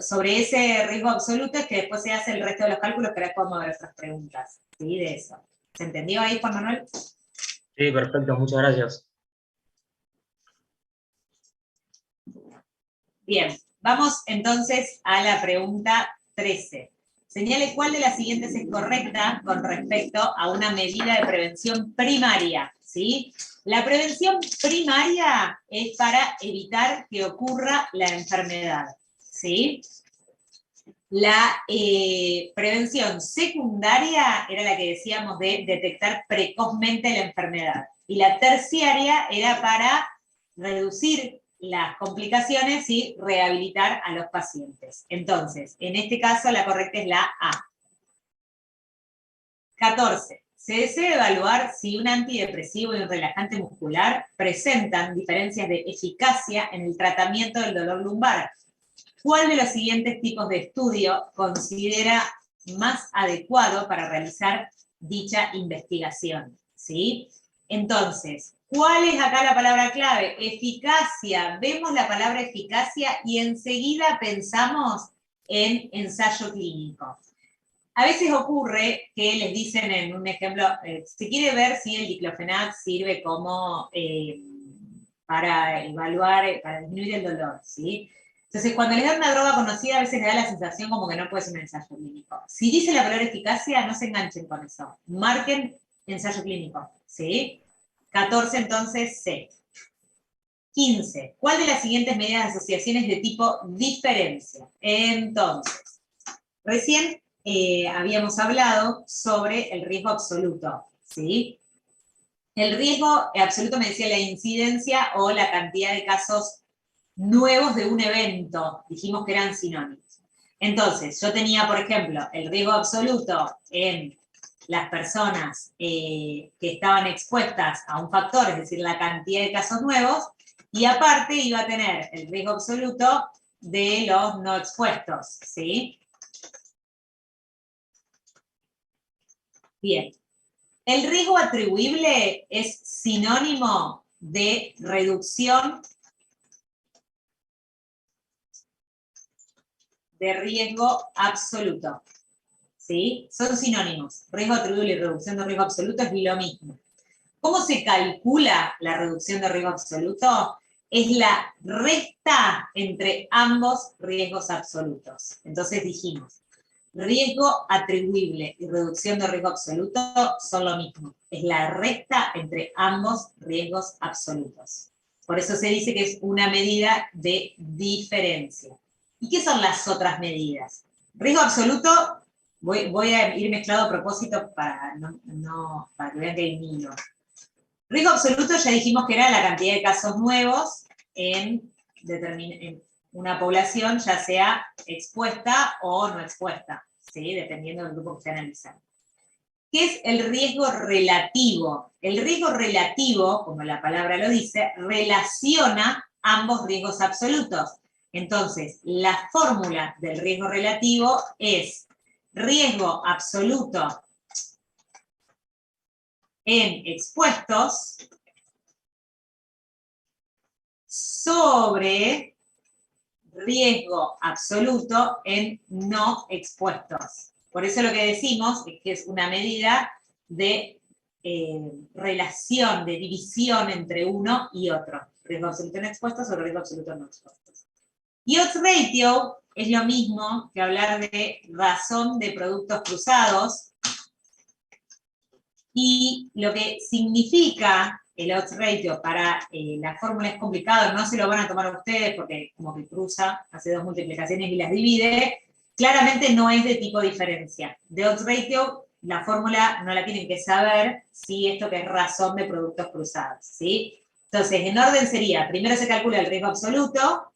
sobre ese riesgo absoluto es que después se hace el resto de los cálculos, que ahora podemos ver otras preguntas, ¿sí? De eso. ¿Se entendió ahí, Juan Manuel? Sí, perfecto, muchas gracias. Bien, vamos entonces a la pregunta 13. Señale cuál de las siguientes es correcta con respecto a una medida de prevención primaria, ¿sí? La prevención primaria es para evitar que ocurra la enfermedad, ¿sí? La prevención secundaria era la que decíamos de detectar precozmente la enfermedad. Y la terciaria era para reducir las complicaciones y rehabilitar a los pacientes. Entonces, en este caso la correcta es la A. 14. Se desea evaluar si un antidepresivo y un relajante muscular presentan diferencias de eficacia en el tratamiento del dolor lumbar. ¿Cuál de los siguientes tipos de estudio considera más adecuado para realizar dicha investigación? ¿Sí? Entonces, ¿cuál es acá la palabra clave? Eficacia. Vemos la palabra eficacia y enseguida pensamos en ensayo clínico. A veces ocurre que les dicen en un ejemplo, se quiere ver si el diclofenac sirve como para evaluar, para disminuir el dolor, ¿sí? Entonces, cuando les dan una droga conocida, a veces les da la sensación como que no puede ser un ensayo clínico. Si dice la palabra eficacia, no se enganchen con eso. Marquen ensayo clínico, ¿sí? 14, entonces, C. 15. ¿Cuál de las siguientes medidas de asociaciones de tipo diferencia? Entonces, recién habíamos hablado sobre el riesgo absoluto, ¿sí? El riesgo absoluto me decía la incidencia o la cantidad de casos nuevos de un evento, dijimos que eran sinónimos. Entonces, yo tenía, por ejemplo, el riesgo absoluto en las personas que estaban expuestas a un factor, es decir, la cantidad de casos nuevos, y aparte iba a tener el riesgo absoluto de los no expuestos, ¿sí? Bien. El riesgo atribuible es sinónimo de reducción de riesgo absoluto, ¿sí? Son sinónimos. Riesgo atribuible y reducción de riesgo absoluto es lo mismo. ¿Cómo se calcula la reducción de riesgo absoluto? Es la resta entre ambos riesgos absolutos. Entonces dijimos, riesgo atribuible y reducción de riesgo absoluto son lo mismo. Es la resta entre ambos riesgos absolutos. Por eso se dice que es una medida de diferencia. ¿Y qué son las otras medidas? Riesgo absoluto, voy a ir mezclado a propósito para que vean que hay un hilo. Riesgo absoluto ya dijimos que era la cantidad de casos nuevos en una población, ya sea expuesta o no expuesta, ¿sí? Dependiendo del grupo que esté analizando. ¿Qué es el riesgo relativo? El riesgo relativo, como la palabra lo dice, relaciona ambos riesgos absolutos. Entonces, la fórmula del riesgo relativo es riesgo absoluto en expuestos sobre riesgo absoluto en no expuestos. Por eso lo que decimos es que es una medida de relación, de división entre uno y otro. Riesgo absoluto en expuestos sobre riesgo absoluto en no expuestos. Y odds ratio es lo mismo que hablar de razón de productos cruzados. Y lo que significa el odds ratio para la fórmula es complicado, no se lo van a tomar ustedes porque como que cruza, hace dos multiplicaciones y las divide, claramente no es de tipo diferencia. De odds ratio, la fórmula no la tienen que saber si esto que es razón de productos cruzados, ¿sí? Entonces, en orden sería, primero se calcula el riesgo absoluto,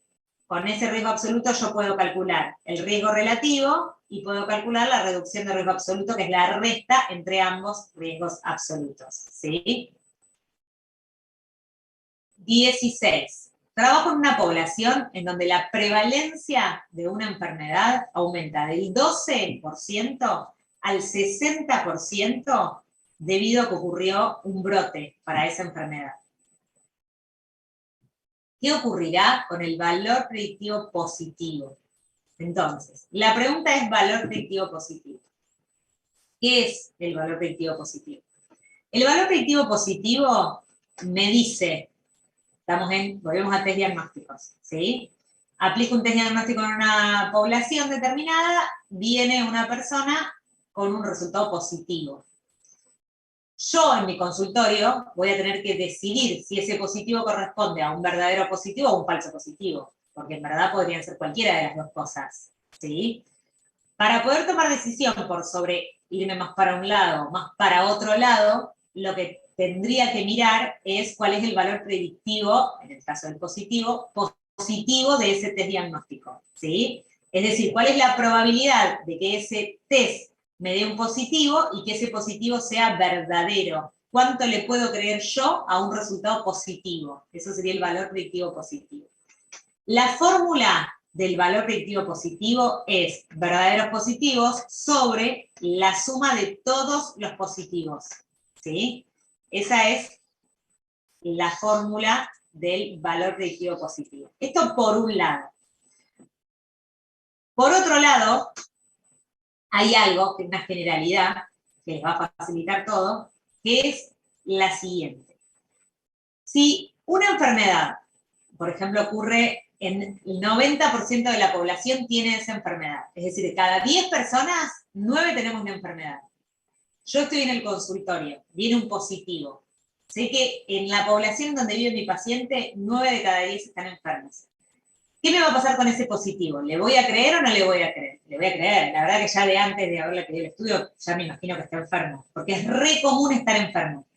con ese riesgo absoluto yo puedo calcular el riesgo relativo y puedo calcular la reducción de riesgo absoluto, que es la resta entre ambos riesgos absolutos, ¿sí? 16. Trabajo en una población en donde la prevalencia de una enfermedad aumenta del 12% al 60% debido a que ocurrió un brote para esa enfermedad. ¿Qué ocurrirá con el valor predictivo positivo? Entonces, la pregunta es valor predictivo positivo. ¿Qué es el valor predictivo positivo? El valor predictivo positivo me dice, volvemos a test diagnósticos, ¿sí? Aplico un test diagnóstico en una población determinada, viene una persona con un resultado positivo. Yo en mi consultorio voy a tener que decidir si ese positivo corresponde a un verdadero positivo o a un falso positivo, porque en verdad podrían ser cualquiera de las dos cosas, ¿sí? Para poder tomar decisión por sobre irme más para un lado, más para otro lado, lo que tendría que mirar es cuál es el valor predictivo, en el caso del positivo de ese test diagnóstico, ¿sí? Es decir, cuál es la probabilidad de que ese test me dé un positivo y que ese positivo sea verdadero. ¿Cuánto le puedo creer yo a un resultado positivo? Eso sería el valor predictivo positivo. La fórmula del valor predictivo positivo es verdaderos positivos sobre la suma de todos los positivos, ¿sí? Esa es la fórmula del valor predictivo positivo. Esto por un lado. Por otro lado, hay algo, que es una generalidad, que les va a facilitar todo, que es la siguiente. Si una enfermedad, por ejemplo, ocurre en el 90% de la población tiene esa enfermedad, es decir, de cada 10 personas, 9 tenemos una enfermedad. Yo estoy en el consultorio, viene un positivo. Sé que en la población donde vive mi paciente, 9 de cada 10 están enfermos. ¿Qué me va a pasar con ese positivo? ¿Le voy a creer o no le voy a creer? Le voy a creer. La verdad que ya de antes de haberle pedido el estudio, ya me imagino que está enfermo, porque es re común estar enfermo.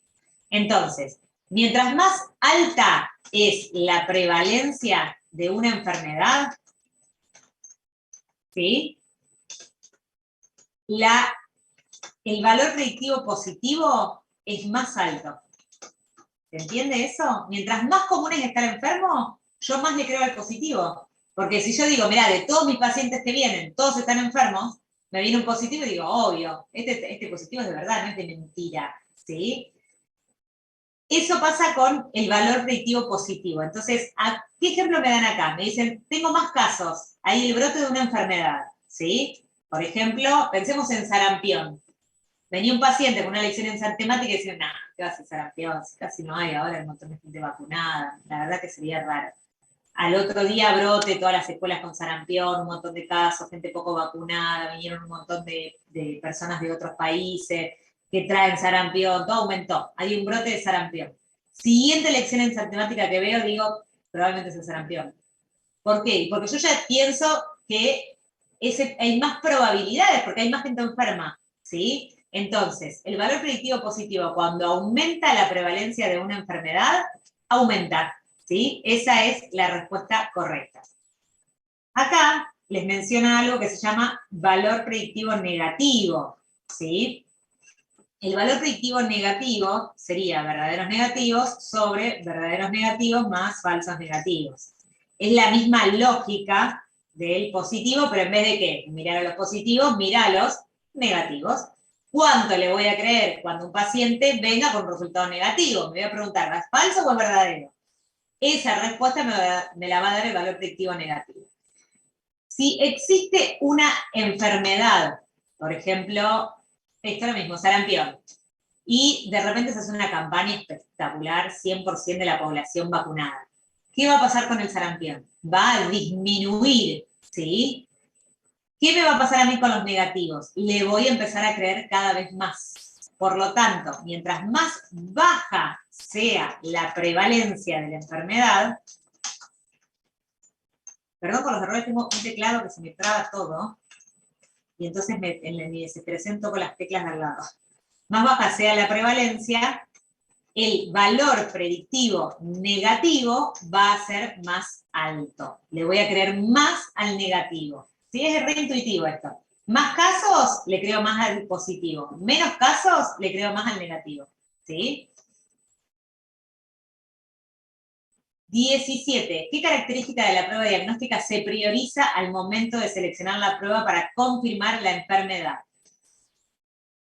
Entonces, mientras más alta es la prevalencia de una enfermedad, ¿sí? El valor predictivo positivo es más alto. ¿Se entiende eso? Mientras más común es estar enfermo, yo más le creo al positivo. Porque si yo digo, mirá, de todos mis pacientes que vienen, todos están enfermos, me viene un positivo y digo, obvio, este positivo es de verdad, no es de mentira, ¿sí? Eso pasa con el valor predictivo positivo. Entonces, ¿qué ejemplo me dan acá? Me dicen, tengo más casos, hay el brote de una enfermedad, ¿sí? Por ejemplo, pensemos en sarampión. Venía un paciente con una lección en temática y decía, nah, ¿qué va a hacer sarampión? Casi no hay ahora, hay un montón de gente vacunada, la verdad que sería raro. Al otro día brote todas las escuelas con sarampión, un montón de casos, gente poco vacunada, vinieron un montón de personas de otros países que traen sarampión, todo aumentó, hay un brote de sarampión. Siguiente lección en temática que veo, digo, probablemente es el sarampión. ¿Por qué? Porque yo ya pienso que hay más probabilidades, porque hay más gente enferma, ¿sí? Entonces, el valor predictivo positivo, cuando aumenta la prevalencia de una enfermedad, aumenta, ¿sí? Esa es la respuesta correcta. Acá les menciona algo que se llama valor predictivo negativo, ¿sí? El valor predictivo negativo sería verdaderos negativos sobre verdaderos negativos más falsos negativos. Es la misma lógica del positivo, pero en vez de que mirar a los positivos, mira a los negativos. ¿Cuánto le voy a creer cuando un paciente venga con un resultado negativo? Me voy a preguntar, ¿es falso o es verdadero? Esa respuesta me la va a dar el valor predictivo negativo. Si existe una enfermedad, por ejemplo, esto es lo mismo, sarampión, y de repente se hace una campaña espectacular, 100% de la población vacunada. ¿qué va a pasar con el sarampión? Va a disminuir, ¿sí? ¿Qué me va a pasar a mí con los negativos? Le voy a empezar a creer cada vez más. Por lo tanto, mientras más baja sea la prevalencia de la enfermedad, perdón por los errores, tengo un teclado que se me traba todo, y entonces en mi desesperación toco las teclas de al lado. Más baja sea la prevalencia, el valor predictivo negativo va a ser más alto. Le voy a creer más al negativo. ¿Sí? Es re intuitivo esto. Más casos, le creo más al positivo. Menos casos, le creo más al negativo. ¿Sí? 17. ¿Qué característica de la prueba diagnóstica se prioriza al momento de seleccionar la prueba para confirmar la enfermedad?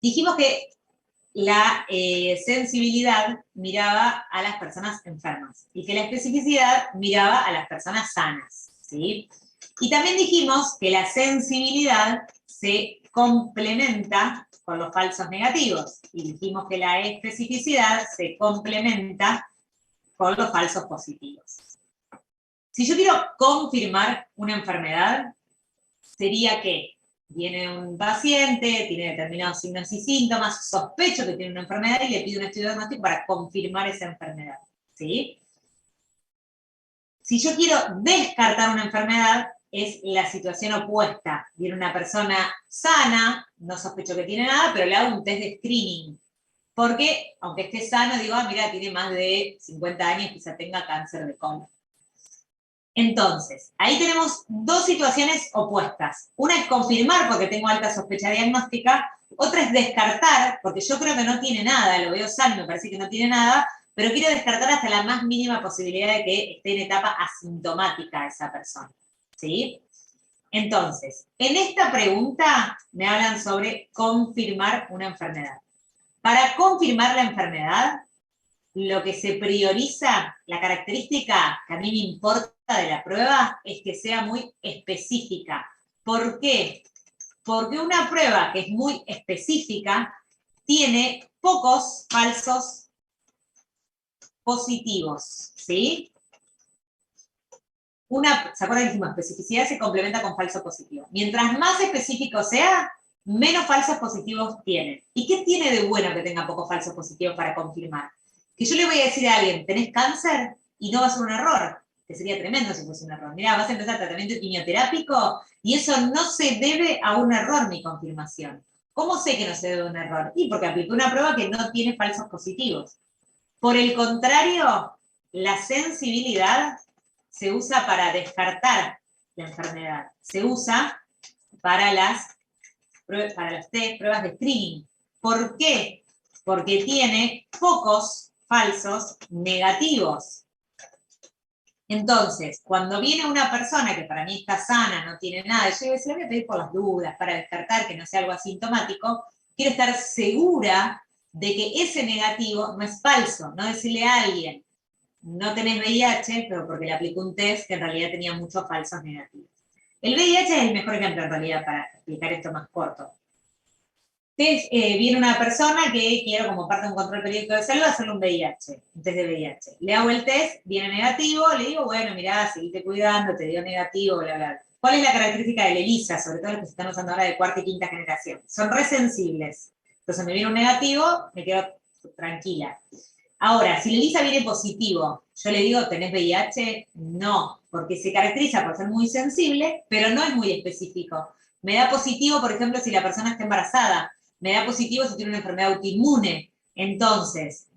Dijimos que la sensibilidad miraba a las personas enfermas y que la especificidad miraba a las personas sanas, ¿sí? Y también dijimos que la sensibilidad se complementa con los falsos negativos y dijimos que la especificidad se complementa con los falsos positivos. Si yo quiero confirmar una enfermedad, sería que viene un paciente, tiene determinados signos y síntomas, sospecho que tiene una enfermedad y le pido un estudio diagnóstico para confirmar esa enfermedad, ¿sí? Si yo quiero descartar una enfermedad, es la situación opuesta. Viene una persona sana, no sospecho que tiene nada, pero le hago un test de screening. Porque, aunque esté sano, digo, mira, tiene más de 50 años, quizá tenga cáncer de colon. Entonces, ahí tenemos dos situaciones opuestas. Una es confirmar porque tengo alta sospecha diagnóstica, otra es descartar, porque yo creo que no tiene nada, lo veo sano, me parece que no tiene nada, pero quiero descartar hasta la más mínima posibilidad de que esté en etapa asintomática esa persona, ¿sí? Entonces, en esta pregunta me hablan sobre confirmar una enfermedad. Para confirmar la enfermedad, lo que se prioriza, la característica que a mí me importa de la prueba es que sea muy específica. ¿Por qué? Porque una prueba que es muy específica tiene pocos falsos positivos, ¿sí? ¿Se acuerdan que dijimos? Especificidad se complementa con falso positivo. Mientras más específico sea, menos falsos positivos tiene. ¿Y qué tiene de bueno que tenga pocos falsos positivos para confirmar? Que yo le voy a decir a alguien, ¿tenés cáncer? Y no va a ser un error, que sería tremendo si fuese un error. Mirá, vas a empezar tratamiento quimioterápico y eso no se debe a un error, mi confirmación. ¿Cómo sé que no se debe a un error? Y porque apliqué una prueba que no tiene falsos positivos. Por el contrario, la sensibilidad se usa para descartar la enfermedad. Se usa para las test, pruebas de screening. ¿Por qué? Porque tiene pocos falsos negativos. Entonces, cuando viene una persona que para mí está sana, no tiene nada, yo se la voy a pedir por las dudas, para descartar que no sea algo asintomático, quiero estar segura de que ese negativo no es falso, no decirle a alguien, no tenés VIH, pero porque le aplicó un test que en realidad tenía muchos falsos negativos. El VIH es el mejor ejemplo en realidad para explicar esto más corto. Viene una persona que quiero, como parte de un control periódico de salud, hacerle un VIH, un test de VIH. Le hago el test, viene negativo, le digo, bueno, mirá, seguite cuidando, te dio negativo, bla, bla. ¿Cuál es la característica del ELISA, sobre todo los que se están usando ahora de cuarta y quinta generación? Son resensibles. Entonces me viene un negativo, me quedo tranquila. Ahora, si el ELISA viene positivo, yo le digo, ¿tenés VIH? No, porque se caracteriza por ser muy sensible, pero no es muy específico. Me da positivo, por ejemplo, si la persona está embarazada. Me da positivo si tiene una enfermedad autoinmune. Entonces,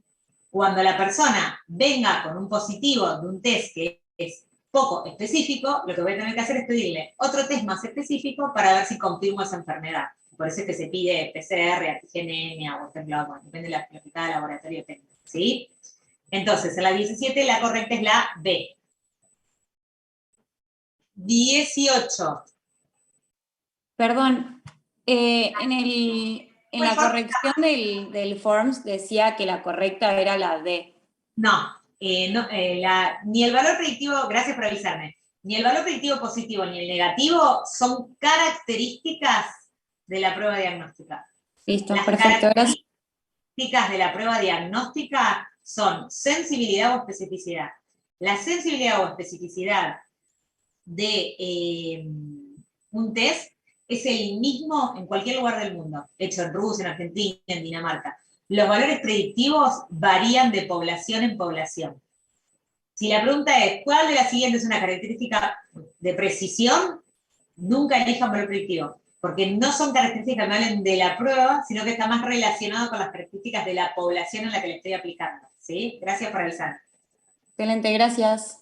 cuando la persona venga con un positivo de un test que es poco específico, lo que voy a tener que hacer es pedirle otro test más específico para ver si confirmo esa enfermedad. Por eso es que se pide PCR, antígeno o ejemplo, depende de la que cada laboratorio tenga, ¿sí? Entonces, en la 17 la correcta es la B. 18. Perdón, en la corrección del Forms decía que la correcta era la D. No, ni el valor predictivo, gracias por avisarme, ni el valor predictivo positivo ni el negativo son características de la prueba diagnóstica. Listo, Las perfecto, gracias. características de la prueba diagnóstica son sensibilidad o especificidad. La sensibilidad o especificidad de un test es el mismo en cualquier lugar del mundo, hecho en Rusia, en Argentina, en Dinamarca. Los valores predictivos varían de población en población. Si la pregunta es, ¿cuál de las siguientes es una característica de precisión? Nunca elijan valor predictivo, porque no son características que me hablen de la prueba, sino que está más relacionado con las características de la población en la que le estoy aplicando. ¿Sí? Gracias por avisar. Excelente, gracias.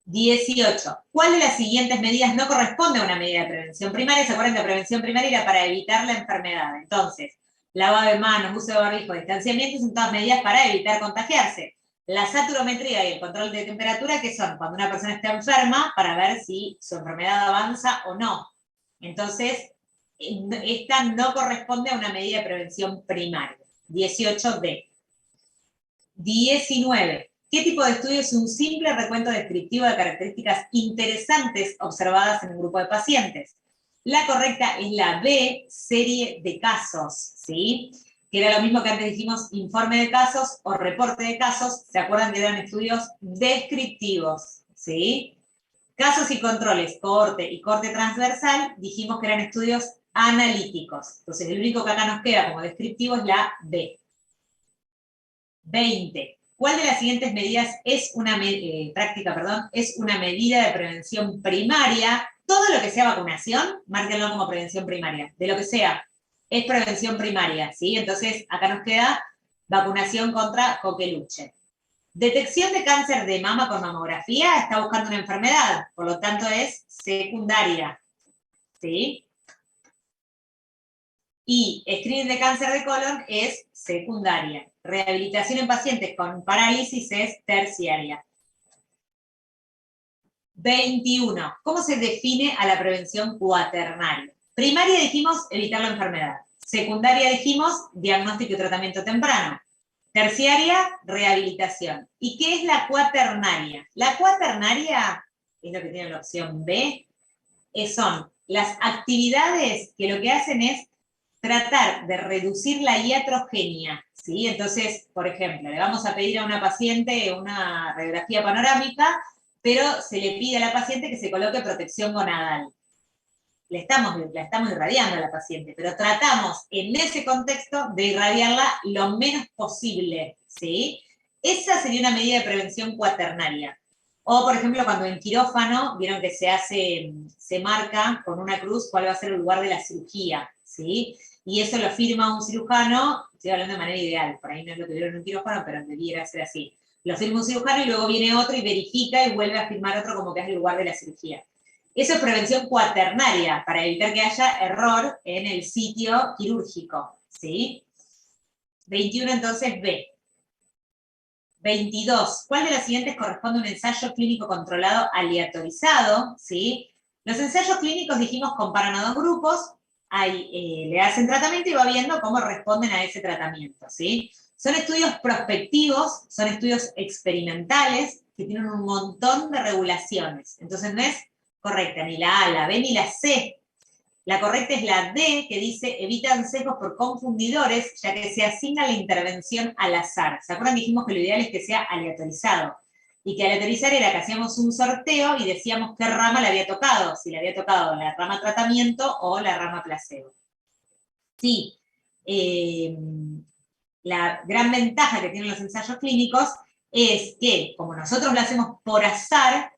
18. ¿Cuál de las siguientes medidas no corresponde a una medida de prevención primaria? ¿Se acuerdan que prevención primaria era para evitar la enfermedad? Entonces, lavado de manos, uso de barbijo, distanciamiento son todas medidas para evitar contagiarse. La saturometría y el control de temperatura, ¿qué son? Cuando una persona está enferma, para ver si su enfermedad avanza o no. Entonces, esta no corresponde a una medida de prevención primaria. 18D. 19. ¿Qué tipo de estudio es un simple recuento descriptivo de características interesantes observadas en un grupo de pacientes? La correcta es la B, serie de casos, ¿sí? Que era lo mismo que antes dijimos, informe de casos o reporte de casos. ¿Se acuerdan que eran estudios descriptivos? ¿Sí? Casos y controles, cohorte y corte transversal, dijimos que eran estudios analíticos. Entonces, el único que acá nos queda como descriptivo es la B. 20. ¿Cuál de las siguientes medidas es una es una medida de prevención primaria? Todo lo que sea vacunación, márquenlo como prevención primaria. De lo que sea, es prevención primaria, ¿sí? Entonces, acá nos queda vacunación contra coqueluche. Detección de cáncer de mama con mamografía está buscando una enfermedad, por lo tanto es secundaria, ¿sí? Y screening de cáncer de colon es secundaria. Rehabilitación en pacientes con parálisis es terciaria. 21. ¿Cómo se define a la prevención cuaternaria? Primaria dijimos evitar la enfermedad. Secundaria dijimos diagnóstico y tratamiento temprano. Terciaria, rehabilitación. ¿Y qué es la cuaternaria? La cuaternaria, es lo que tiene la opción B, son las actividades que lo que hacen es tratar de reducir la iatrogenia, ¿sí? Entonces, por ejemplo, le vamos a pedir a una paciente una radiografía panorámica, pero se le pide a la paciente que se coloque protección gonadal. La estamos irradiando a la paciente, pero tratamos en ese contexto de irradiarla lo menos posible, ¿sí? Esa sería una medida de prevención cuaternaria. O, por ejemplo, cuando en quirófano, vieron que se marca con una cruz cuál va a ser el lugar de la cirugía, ¿sí? Y eso lo firma un cirujano, estoy hablando de manera ideal, por ahí no es lo que vieron en un quirófano, pero debiera ser así. Lo firma un cirujano y luego viene otro y verifica y vuelve a firmar otro como que es el lugar de la cirugía. Eso es prevención cuaternaria, para evitar que haya error en el sitio quirúrgico, ¿sí? 21 entonces B. 22. ¿Cuál de las siguientes corresponde a un ensayo clínico controlado aleatorizado? ¿Sí? Los ensayos clínicos, dijimos, comparan a dos grupos, le hacen tratamiento y va viendo cómo responden a ese tratamiento, ¿sí? Son estudios prospectivos, son estudios experimentales que tienen un montón de regulaciones. Entonces no es correcta ni la A, la B ni la C. La correcta es la D, que dice evitan sesgos por confundidores, ya que se asigna la intervención al azar. ¿Se acuerdan? Dijimos que lo ideal es que sea aleatorizado. Y que aleatorizar era que hacíamos un sorteo y decíamos qué rama le había tocado, si le había tocado la rama tratamiento o la rama placebo. Sí, la gran ventaja que tienen los ensayos clínicos es que, como nosotros lo hacemos por azar,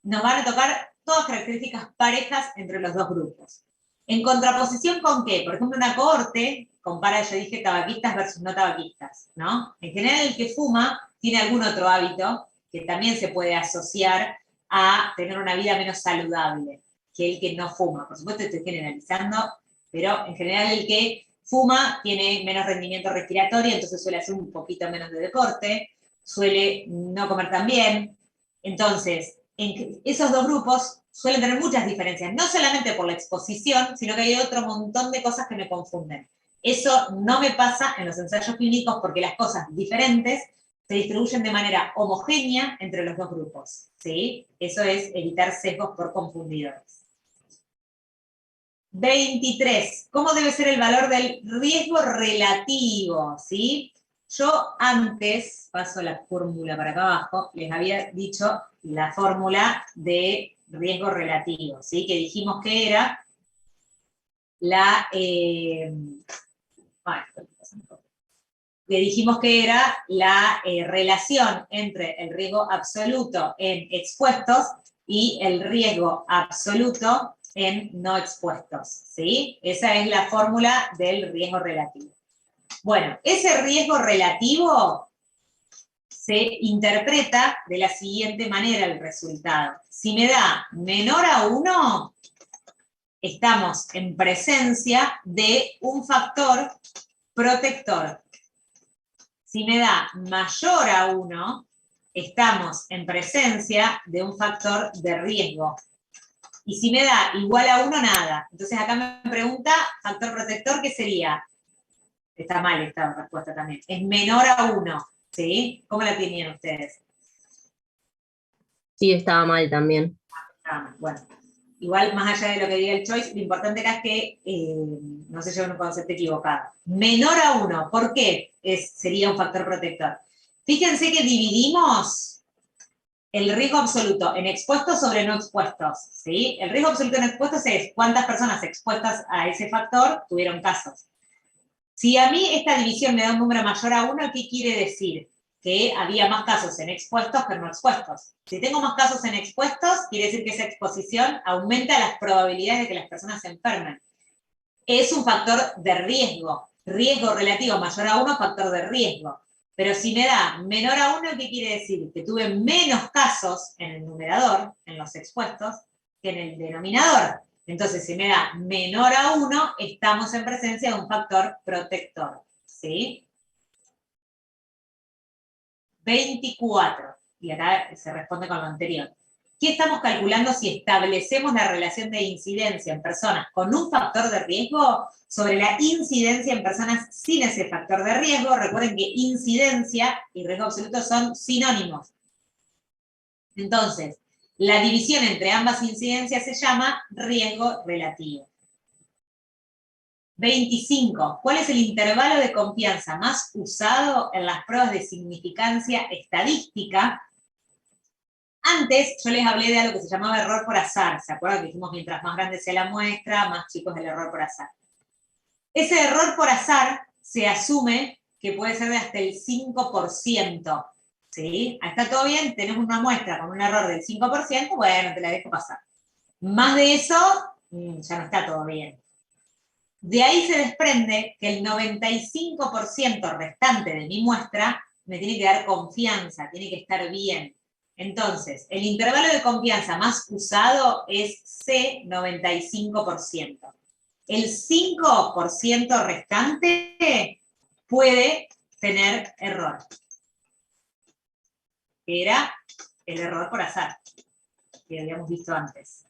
nos van a tocar todas características parejas entre los dos grupos. ¿En contraposición con qué? Por ejemplo, una cohorte compara, yo dije, tabaquistas versus no tabaquistas, ¿no? En general, el que fuma tiene algún otro hábito que también se puede asociar a tener una vida menos saludable que el que no fuma. Por supuesto, estoy generalizando, pero en general el que fuma tiene menos rendimiento respiratorio, entonces suele hacer un poquito menos de deporte, suele no comer tan bien. Entonces, esos dos grupos suelen tener muchas diferencias, no solamente por la exposición, sino que hay otro montón de cosas que me confunden. Eso no me pasa en los ensayos clínicos porque las cosas diferentes se distribuyen de manera homogénea entre los dos grupos, ¿sí? Eso es evitar sesgos por confundidores. 23. ¿Cómo debe ser el valor del riesgo relativo? ¿Sí? Yo antes, paso la fórmula para acá abajo, les había dicho la fórmula de riesgo relativo, ¿sí? Que dijimos que era la... relación entre el riesgo absoluto en expuestos y el riesgo absoluto en no expuestos, ¿sí? Esa es la fórmula del riesgo relativo. Bueno, ese riesgo relativo se interpreta de la siguiente manera el resultado. Si me da menor a 1, estamos en presencia de un factor protector. Si me da mayor a 1, estamos en presencia de un factor de riesgo. Y si me da igual a 1, nada. Entonces acá me pregunta, factor protector, ¿qué sería? Está mal esta respuesta también. Es menor a 1, ¿sí? ¿Cómo la tenían ustedes? Sí, estaba mal también. Bueno, igual más allá de lo que diga el choice, lo importante acá es que no se lleve un concepto equivocado. Menor a 1, ¿por qué sería un factor protector? Fíjense que dividimos el riesgo absoluto en expuestos sobre no expuestos, ¿sí? El riesgo absoluto en expuestos es cuántas personas expuestas a ese factor tuvieron casos. Si a mí esta división me da un número mayor a 1, ¿qué quiere decir? Que había más casos en expuestos que en no expuestos. Si tengo más casos en expuestos, quiere decir que esa exposición aumenta las probabilidades de que las personas se enfermen. Es un factor de riesgo. Riesgo relativo mayor a 1, factor de riesgo. Pero si me da menor a 1, ¿qué quiere decir? Que tuve menos casos en el numerador, en los expuestos, que en el denominador. Entonces, si me da menor a 1, estamos en presencia de un factor protector, ¿sí? 24, y acá se responde con lo anterior. ¿Qué estamos calculando si establecemos la relación de incidencia en personas con un factor de riesgo sobre la incidencia en personas sin ese factor de riesgo? Recuerden que incidencia y riesgo absoluto son sinónimos. Entonces, la división entre ambas incidencias se llama riesgo relativo. 25. ¿Cuál es el intervalo de confianza más usado en las pruebas de significancia estadística? Antes yo les hablé de algo que se llamaba error por azar. ¿Se acuerdan que dijimos mientras más grande sea la muestra, más chico es el error por azar? Ese error por azar se asume que puede ser de hasta el 5%. ¿Sí? ¿Está todo bien? Tenemos una muestra con un error del 5%, bueno, te la dejo pasar. Más de eso, ya no está todo bien. De ahí se desprende que el 95% restante de mi muestra me tiene que dar confianza, tiene que estar bien. Entonces, el intervalo de confianza más usado es C, 95%. El 5% restante puede tener error. Que era el error por azar, que habíamos visto antes.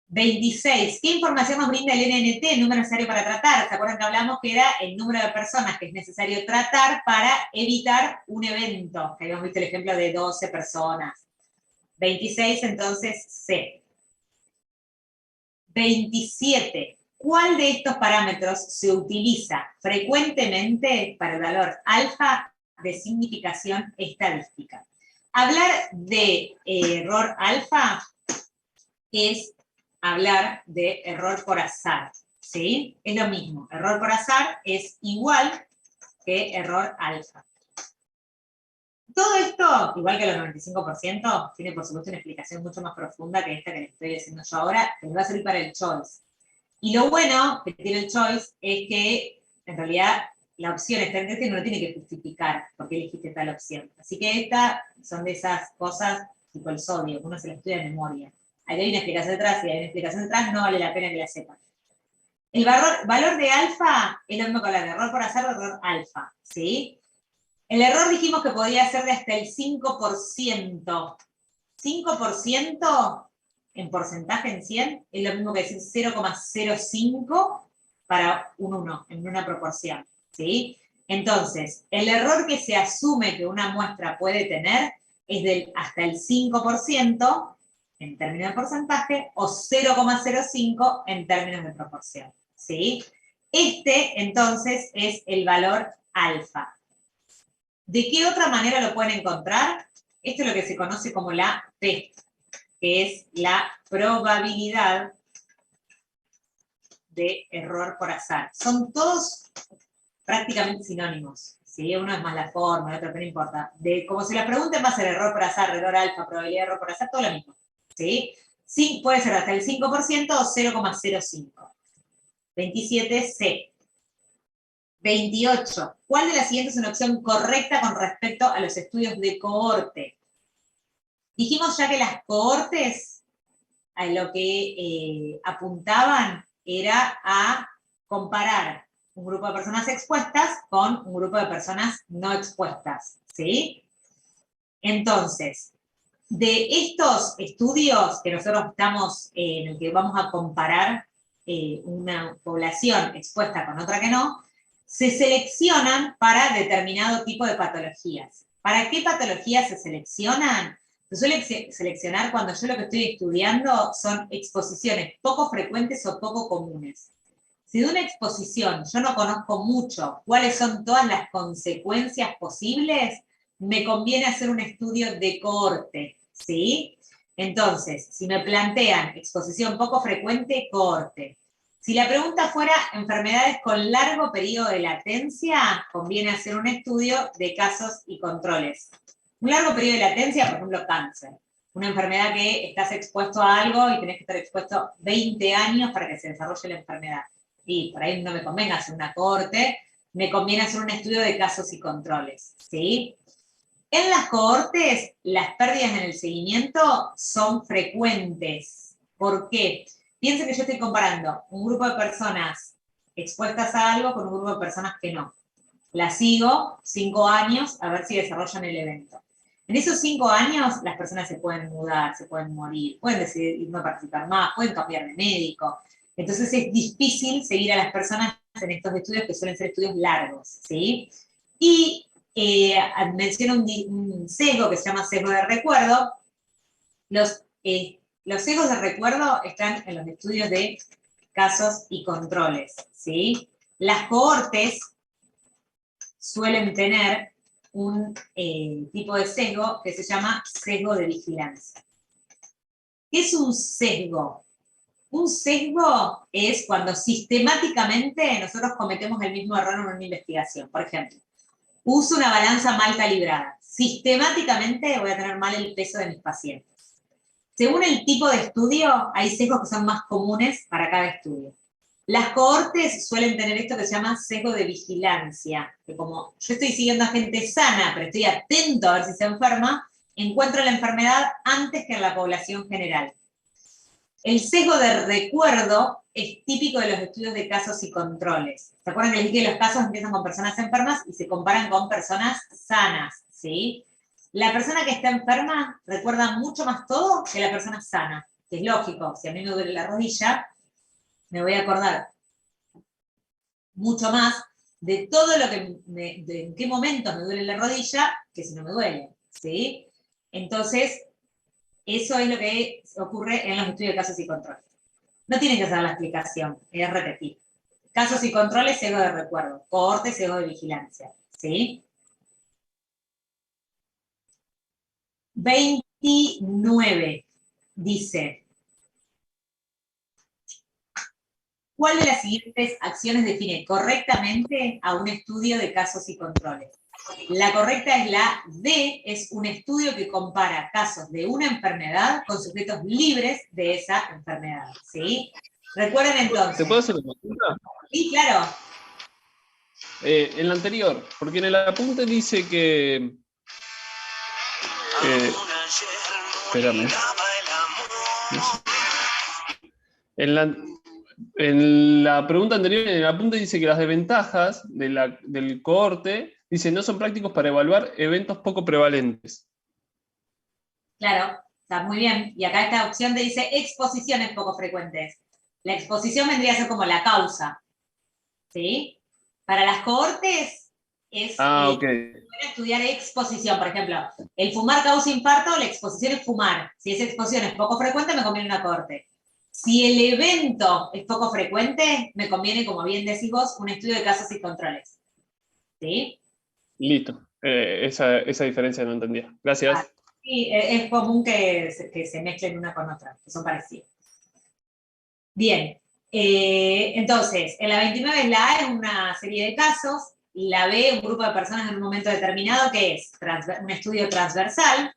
26. ¿Qué información nos brinda el NNT, el número necesario para tratar? ¿Se acuerdan que hablamos que era el número de personas que es necesario tratar para evitar un evento? Que habíamos visto el ejemplo de 12 personas. 26, entonces, C. 27. ¿Cuál de estos parámetros se utiliza frecuentemente para el valor alfa de significación estadística? Hablar de error alfa es hablar de error por azar, ¿sí? Es lo mismo, error por azar es igual que error alfa. Todo esto, igual que los 95%, tiene por supuesto una explicación mucho más profunda que esta que les estoy haciendo yo ahora, que les va a servir para el choice. Y lo bueno que tiene el choice es que, en realidad, la opción está en este y no lo tiene que justificar por qué elegiste tal opción. Así que estas son de esas cosas, tipo el sodio, uno se lo estudia de memoria. Ahí hay una explicación detrás, y hay una explicación detrás, no vale la pena que la sepan. El valor de alfa es lo mismo que hablar de error por azar o error alfa, ¿sí? El error dijimos que podía ser de hasta el 5%. 5% en porcentaje en 100 es lo mismo que decir 0,05 para un 1, en una proporción, ¿sí? Entonces, el error que se asume que una muestra puede tener es del hasta el 5%, en términos de porcentaje, o 0,05 en términos de proporción, ¿sí? Este, entonces, es el valor alfa. ¿De qué otra manera lo pueden encontrar? Esto es lo que se conoce como la P, que es la probabilidad de error por azar. Son todos prácticamente sinónimos, ¿sí? Uno es más la forma, el otro, pero no importa. Como se la pregunten, va a ser error por azar, error alfa, probabilidad de error por azar, todo lo mismo, ¿sí? Sí, puede ser hasta el 5% o 0,05. 27C. 28. ¿Cuál de las siguientes es una opción correcta con respecto a los estudios de cohorte? Dijimos ya que las cohortes a lo que apuntaban era a comparar un grupo de personas expuestas con un grupo de personas no expuestas, ¿sí? Entonces, de estos estudios que nosotros estamos, en el que vamos a comparar una población expuesta con otra que no, se seleccionan para determinado tipo de patologías. ¿Para qué patologías se seleccionan? Se suele seleccionar cuando yo lo que estoy estudiando son exposiciones poco frecuentes o poco comunes. Si de una exposición yo no conozco mucho cuáles son todas las consecuencias posibles, me conviene hacer un estudio de cohorte, ¿sí? Entonces, si me plantean exposición poco frecuente, cohorte. Si la pregunta fuera enfermedades con largo periodo de latencia, conviene hacer un estudio de casos y controles. Un largo periodo de latencia, por ejemplo, cáncer. Una enfermedad que estás expuesto a algo y tenés que estar expuesto 20 años para que se desarrolle la enfermedad. Y por ahí no me convenga hacer una cohorte, me conviene hacer un estudio de casos y controles, ¿sí? En las cohortes, las pérdidas en el seguimiento son frecuentes. ¿Por qué? Piensen que yo estoy comparando un grupo de personas expuestas a algo con un grupo de personas que no. La sigo 5 años a ver si desarrollan el evento. En esos 5 años, las personas se pueden mudar, se pueden morir, pueden decidir no participar más, pueden cambiar de médico. Entonces es difícil seguir a las personas en estos estudios que suelen ser estudios largos, ¿sí? Y menciono un sesgo que se llama sesgo de recuerdo. Los sesgos de recuerdo están en los estudios de casos y controles, ¿sí? Las cohortes suelen tener un tipo de sesgo que se llama sesgo de vigilancia. ¿Qué es un sesgo? Un sesgo es cuando sistemáticamente nosotros cometemos el mismo error en una investigación. Por ejemplo, uso una balanza mal calibrada. Sistemáticamente voy a tener mal el peso de mis pacientes. Según el tipo de estudio, hay sesgos que son más comunes para cada estudio. Las cohortes suelen tener esto que se llama sesgo de vigilancia, que como yo estoy siguiendo a gente sana, pero estoy atento a ver si se enferma, encuentro la enfermedad antes que en la población general. El sesgo de recuerdo es típico de los estudios de casos y controles. ¿Se acuerdan que les dije que los casos empiezan con personas enfermas y se comparan con personas sanas? ¿Sí? La persona que está enferma recuerda mucho más todo que la persona sana, que es lógico. Si a mí me duele la rodilla, me voy a acordar mucho más de todo lo que de en qué momentos me duele la rodilla que si no me duele, ¿sí? Entonces, eso es lo que ocurre en los estudios de casos y controles. No tienen que hacer la explicación, es repetir. Casos y controles, sesgo de recuerdo. Cohorte, sesgo de vigilancia, ¿sí? 29 dice: ¿cuál de las siguientes acciones define correctamente a un estudio de casos y controles? La correcta es la D, es un estudio que compara casos de una enfermedad con sujetos libres de esa enfermedad, ¿sí? Recuerden entonces. ¿Te puedo hacer una pregunta? Sí, claro. En la anterior, porque en el apunte dice que... espérame. En la pregunta anterior, en el apunte dice que las desventajas del cohorte, dice, no son prácticos para evaluar eventos poco prevalentes. Claro, está muy bien. Y acá esta opción te dice exposiciones poco frecuentes. La exposición vendría a ser como la causa, ¿sí? Para las cohortes es Ok. estudiar exposición. Por ejemplo, el fumar causa infarto, la exposición es fumar. Si esa exposición es poco frecuente, me conviene una cohorte. Si el evento es poco frecuente, me conviene, como bien decís vos, un estudio de casos y controles. ¿Sí? Listo. Esa diferencia no entendía. Gracias. Sí, es común que se mezclen una con otra, que son parecidas. Bien, entonces, en la 29 es la A, es una serie de casos, y la B, un grupo de personas en un momento determinado, que es un estudio transversal,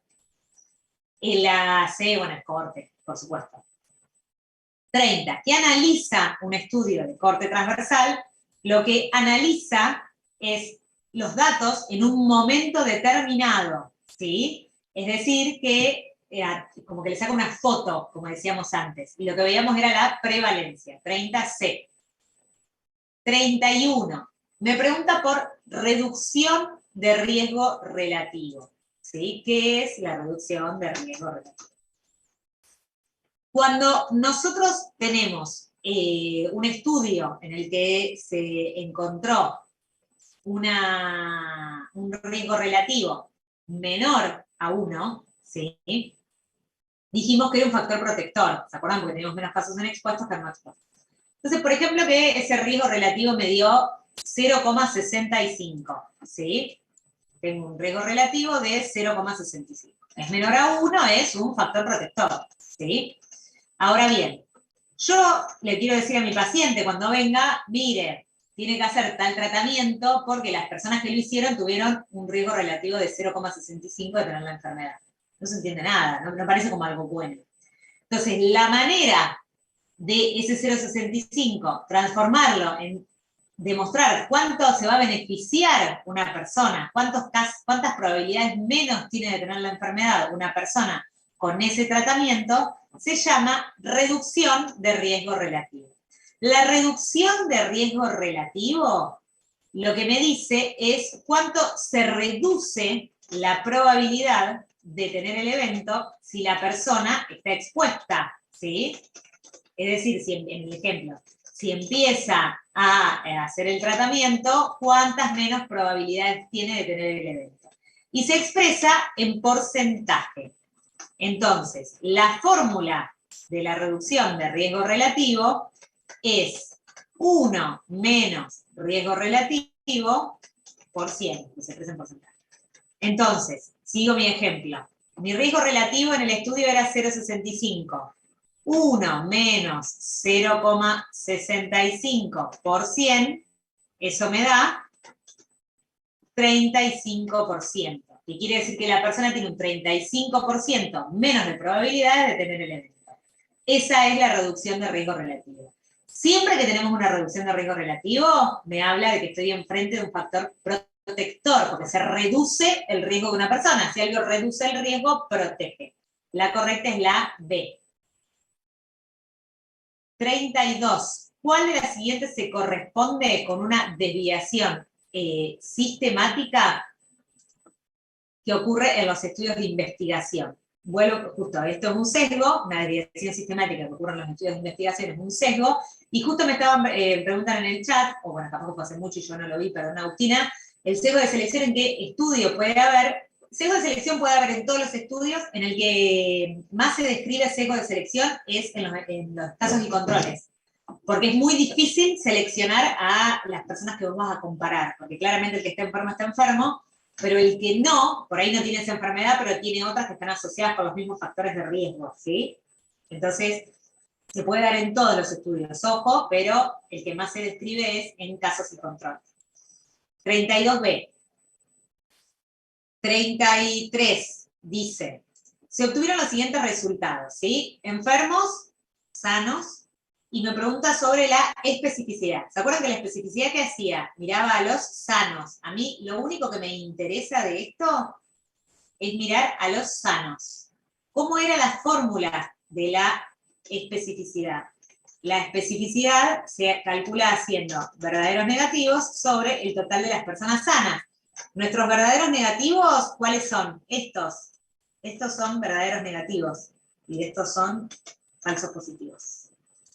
y la C, bueno, es corte, por supuesto. 30, ¿qué analiza un estudio de corte transversal? Lo que analiza es los datos en un momento determinado, ¿sí? Es decir, que como que le saca una foto, como decíamos antes, y lo que veíamos era la prevalencia, 30C. 31, me pregunta por reducción de riesgo relativo, ¿sí? ¿Qué es la reducción de riesgo relativo? Cuando nosotros tenemos un estudio en el que se encontró un riesgo relativo menor a 1, ¿sí? Dijimos que era un factor protector, ¿se acuerdan? Porque teníamos menos casos en expuestos que en no expuestos. Entonces, por ejemplo, que ese riesgo relativo me dio 0,65, ¿sí? Tengo un riesgo relativo de 0,65. Es menor a 1, es un factor protector, ¿sí? Ahora bien, yo le quiero decir a mi paciente cuando venga, mire, tiene que hacer tal tratamiento porque las personas que lo hicieron tuvieron un riesgo relativo de 0,65 de tener la enfermedad. No se entiende nada, no parece como algo bueno. Entonces, la manera de ese 0,65, transformarlo en demostrar cuánto se va a beneficiar una persona, cuántas probabilidades menos tiene de tener la enfermedad una persona con ese tratamiento, se llama reducción de riesgo relativo. La reducción de riesgo relativo lo que me dice es cuánto se reduce la probabilidad de tener el evento si la persona está expuesta, ¿sí? Es decir, si en el ejemplo, si empieza a hacer el tratamiento, ¿cuántas menos probabilidades tiene de tener el evento? Y se expresa en porcentaje. Entonces, la fórmula de la reducción de riesgo relativo es 1 menos riesgo relativo por 100, que se expresa en porcentaje. Entonces, sigo mi ejemplo. Mi riesgo relativo en el estudio era 0,65. 1 menos 0,65 por 100, eso me da 35%. Y quiere decir que la persona tiene un 35% menos de probabilidades de tener el evento. Esa es la reducción de riesgo relativo. Siempre que tenemos una reducción de riesgo relativo, me habla de que estoy enfrente de un factor protector, porque se reduce el riesgo de una persona. Si algo reduce el riesgo, protege. La correcta es la B. 32. ¿Cuál de las siguientes se corresponde con una desviación sistemática que ocurre en los estudios de investigación? Vuelvo justo, esto es un sesgo, una desviación sistemática que ocurre en los estudios de investigación es un sesgo, y justo me estaban preguntando en el chat, o bueno, tampoco fue hace mucho y yo no lo vi, perdón, Agustina, el sesgo de selección, ¿en qué estudio puede haber? Sesgo de selección puede haber en todos los estudios. En el que más se describe sesgo de selección es en los casos y controles, porque es muy difícil seleccionar a las personas que vos vas a comparar, porque claramente el que está enfermo, pero el que no, por ahí no tiene esa enfermedad, pero tiene otras que están asociadas con los mismos factores de riesgo, ¿sí? Entonces, se puede dar en todos los estudios, ojo, pero el que más se describe es en casos y controles. 32B. 33 dice, se obtuvieron los siguientes resultados, ¿sí? Enfermos, sanos, y me pregunta sobre la especificidad. ¿Se acuerdan que la especificidad que hacía? Miraba a los sanos. A mí lo único que me interesa de esto es mirar a los sanos. ¿Cómo era la fórmula de la especificidad? La especificidad se calcula haciendo verdaderos negativos sobre el total de las personas sanas. Nuestros verdaderos negativos, ¿cuáles son? Estos. Estos son verdaderos negativos. Y estos son falsos positivos.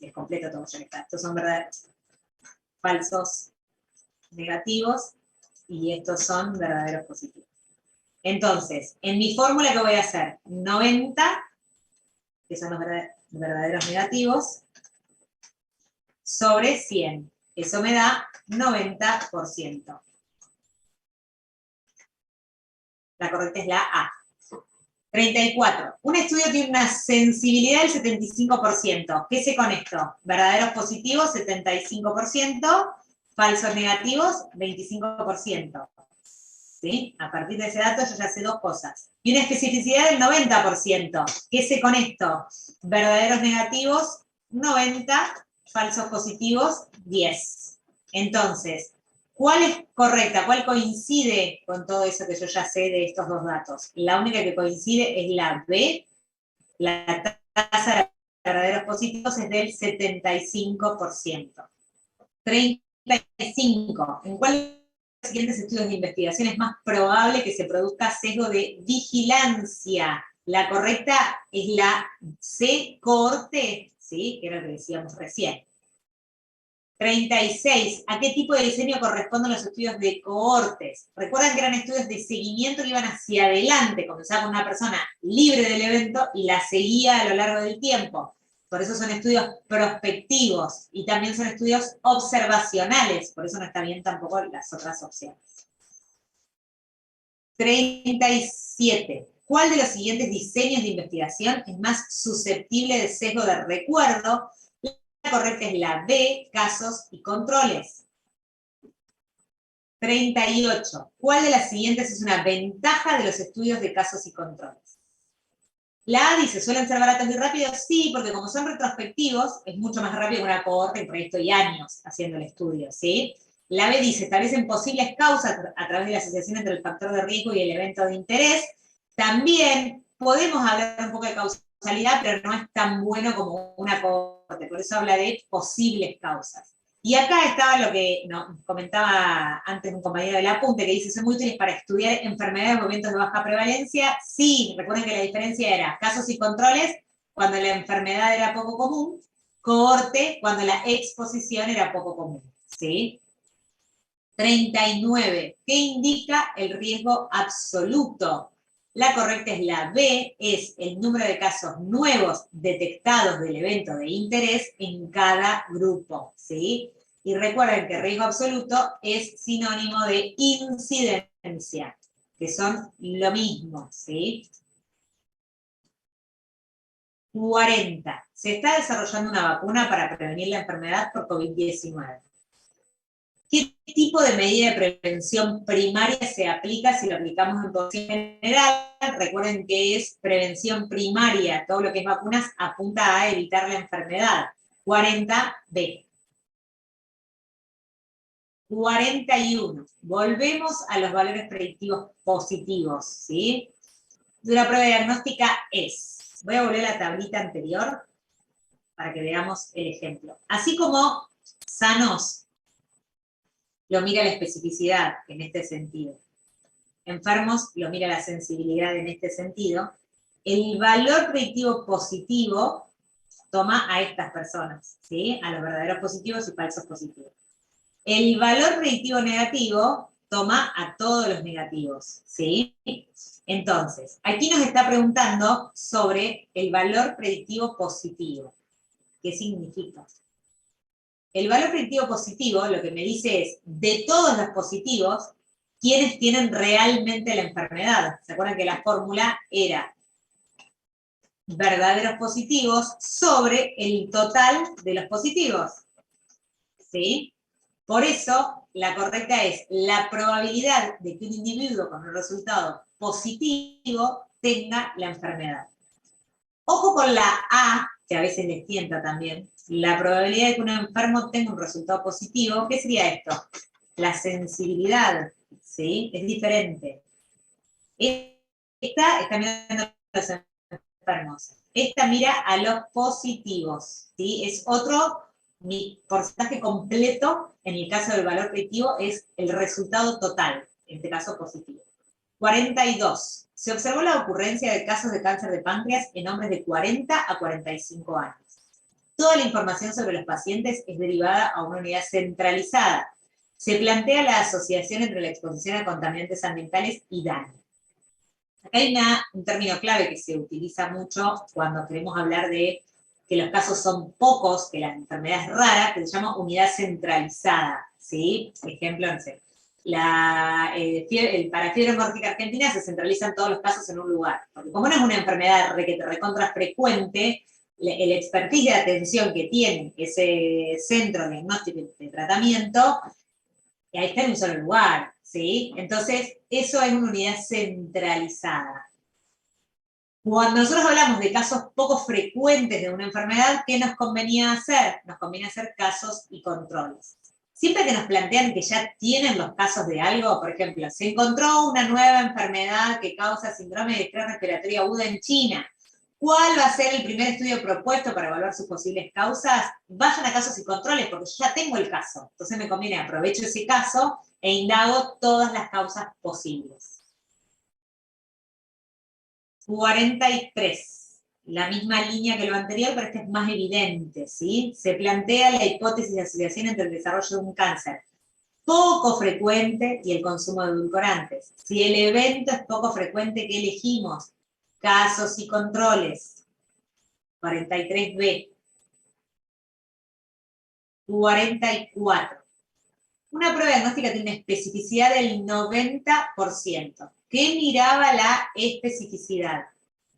Es completo todo ya que está. Estos son verdaderos falsos negativos. Y estos son verdaderos positivos. Entonces, en mi fórmula, ¿qué voy a hacer? 90, que son los verdaderos. verdaderos negativos sobre 100. Eso me da 90%. La correcta es la A. 34. Un estudio tiene una sensibilidad del 75%. ¿Qué sé con esto? Verdaderos positivos, 75%. Falsos negativos, 25%. ¿Sí? A partir de ese dato yo ya sé dos cosas. Y una especificidad del 90%. ¿Qué sé con esto? Verdaderos negativos, 90. Falsos positivos, 10. Entonces, ¿cuál es correcta? ¿Cuál coincide con todo eso que yo ya sé de estos dos datos? La única que coincide es la B. La tasa de verdaderos positivos es del 75%. 35. ¿En cuál de los siguientes estudios de investigación es más probable que se produzca sesgo de vigilancia? La correcta es la C, cohorte, ¿sí? Que era lo que decíamos recién. 36. ¿A qué tipo de diseño corresponden los estudios de cohortes? Recuerdan que eran estudios de seguimiento que iban hacia adelante, comenzaba con una persona libre del evento y la seguía a lo largo del tiempo. Por eso son estudios prospectivos y también son estudios observacionales, por eso no está bien tampoco las otras opciones. 37. ¿Cuál de los siguientes diseños de investigación es más susceptible de sesgo de recuerdo? La correcta es la B, casos y controles. 38. ¿Cuál de las siguientes es una ventaja de los estudios de casos y controles? La A dice, ¿suelen ser baratos y rápidos? Sí, porque como son retrospectivos, es mucho más rápido que una cohorte, porque estoy años haciendo el estudio, ¿sí? La B dice, establecen posibles causas a través de la asociación entre el factor de riesgo y el evento de interés. También podemos hablar un poco de causalidad, pero no es tan bueno como una cohorte, por eso habla de posibles causas. Y acá estaba lo que comentaba antes un compañero del apunte, que dice, son muy útiles para estudiar enfermedades o eventos de baja prevalencia. Sí, recuerden que la diferencia era casos y controles cuando la enfermedad era poco común, cohorte cuando la exposición era poco común, ¿sí? 39. ¿Qué indica el riesgo absoluto? La correcta es la B, es el número de casos nuevos detectados del evento de interés en cada grupo, ¿sí? Y recuerden que riesgo absoluto es sinónimo de incidencia, que son lo mismo, ¿sí? 40. Se está desarrollando una vacuna para prevenir la enfermedad por COVID-19. ¿Qué tipo de medida de prevención primaria se aplica si lo aplicamos en población general? Recuerden que es prevención primaria, todo lo que es vacunas apunta a evitar la enfermedad. 40B. 41. Volvemos a los valores predictivos positivos, ¿sí? De una prueba diagnóstica es, voy a volver a la tablita anterior para que veamos el ejemplo. Así como sanos lo mira la especificidad en este sentido. Enfermos lo mira la sensibilidad en este sentido. El valor predictivo positivo toma a estas personas, ¿sí? A los verdaderos positivos y falsos positivos. El valor predictivo negativo toma a todos los negativos, ¿sí? Entonces, aquí nos está preguntando sobre el valor predictivo positivo. ¿Qué significa? El valor predictivo positivo lo que me dice es, de todos los positivos, ¿quiénes tienen realmente la enfermedad? ¿Se acuerdan que la fórmula era verdaderos positivos sobre el total de los positivos? ¿Sí? Por eso, la correcta es la probabilidad de que un individuo con un resultado positivo tenga la enfermedad. Ojo con la A, que a veces les tienta también, la probabilidad de que un enfermo tenga un resultado positivo. ¿Qué sería esto? La sensibilidad, ¿sí? Es diferente. Esta está mirando a los enfermos. Esta mira a los positivos, ¿sí? Es otro, mi porcentaje completo, en el caso del valor predictivo, es el resultado total, en este caso positivo. 42. Se observó la ocurrencia de casos de cáncer de páncreas en hombres de 40 a 45 años. Toda la información sobre los pacientes es derivada a una unidad centralizada. Se plantea la asociación entre la exposición a contaminantes ambientales y daño. Acá hay un término clave que se utiliza mucho cuando queremos hablar de que los casos son pocos, que la enfermedad es rara, que se llama unidad centralizada, ¿sí? Ejemplo, no sé, para fiebre hemorrágica argentina se centralizan todos los casos en un lugar, porque como no es una enfermedad recontra frecuente, el expertise de atención que tiene ese centro de diagnóstico y de tratamiento, ahí está en un solo lugar, ¿sí? Entonces, eso es una unidad centralizada. Cuando nosotros hablamos de casos poco frecuentes de una enfermedad, ¿qué nos convenía hacer? Nos conviene hacer casos y controles. Siempre que nos plantean que ya tienen los casos de algo, por ejemplo, se encontró una nueva enfermedad que causa síndrome de estrés respiratorio agudo en China. ¿Cuál va a ser el primer estudio propuesto para evaluar sus posibles causas? Vayan a casos y controles, porque yo ya tengo el caso. Entonces me conviene, aprovecho ese caso e indago todas las causas posibles. 43. La misma línea que lo anterior, pero esta es más evidente, ¿sí? Se plantea la hipótesis de asociación entre el desarrollo de un cáncer poco frecuente y el consumo de edulcorantes. Si el evento es poco frecuente, ¿qué elegimos? Casos y controles. 43B. 44. Una prueba diagnóstica tiene una especificidad del 90%. ¿Qué miraba la especificidad?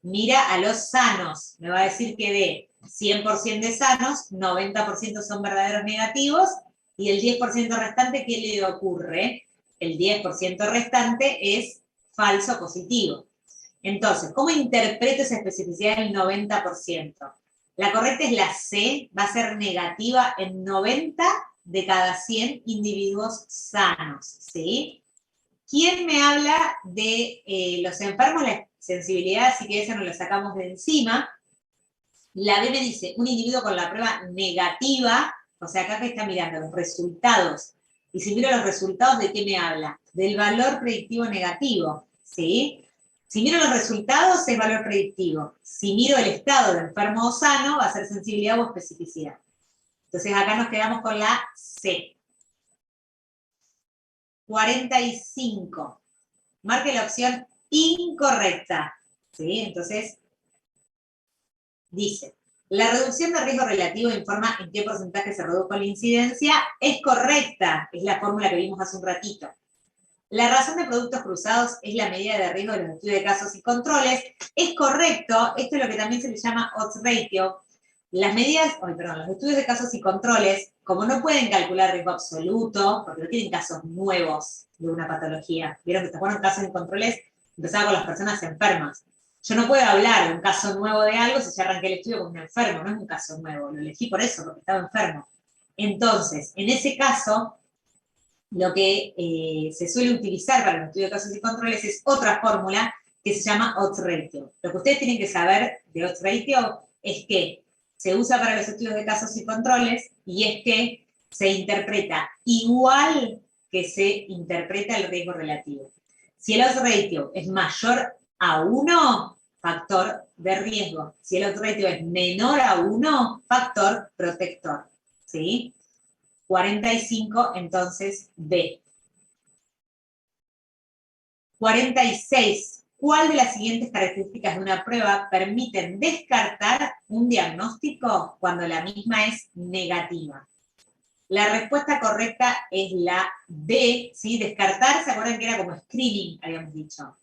Mira a los sanos. Me va a decir que de 100% de sanos, 90% son verdaderos negativos, y el 10% restante, ¿qué le ocurre? El 10% restante es falso positivo. Entonces, ¿cómo interpreto esa especificidad del 90%? La correcta es la C, va a ser negativa en 90 de cada 100 individuos sanos, ¿sí? ¿Quién me habla de los enfermos? La sensibilidad, así que esa nos la sacamos de encima. La B me dice, un individuo con la prueba negativa, o sea, acá que está mirando los resultados. Y si miro los resultados, ¿de qué me habla? Del valor predictivo negativo, ¿sí? Si miro los resultados, es valor predictivo. Si miro el estado de enfermo o sano, va a ser sensibilidad o especificidad. Entonces acá nos quedamos con la C. 45. Marque la opción incorrecta, ¿sí? Entonces, dice, la reducción de riesgo relativo informa en qué porcentaje se redujo la incidencia. Es correcta, es la fórmula que vimos hace un ratito. La razón de productos cruzados es la medida de riesgo de los estudios de casos y controles. Es correcto, esto es lo que también se le llama odds ratio. Las medidas, los estudios de casos y controles, como no pueden calcular riesgo absoluto, porque no tienen casos nuevos de una patología, vieron que se fueron casos y controles, empezaba con las personas enfermas. Yo no puedo hablar de un caso nuevo de algo si ya arranqué el estudio con un enfermo, no es un caso nuevo, lo elegí por eso, porque estaba enfermo. Entonces, en ese caso, lo que se suele utilizar para el estudio de casos y controles es otra fórmula que se llama odds ratio. Lo que ustedes tienen que saber de odds ratio es que se usa para los estudios de casos y controles, y es que se interpreta igual que se interpreta el riesgo relativo. Si el odds ratio es mayor a 1, factor de riesgo. Si el odds ratio es menor a 1, factor protector. ¿Sí? 45, entonces, B. 46. ¿Cuál de las siguientes características de una prueba permiten descartar un diagnóstico cuando la misma es negativa? La respuesta correcta es la B, ¿sí? Descartar, ¿se acuerdan que era como screening, habíamos dicho?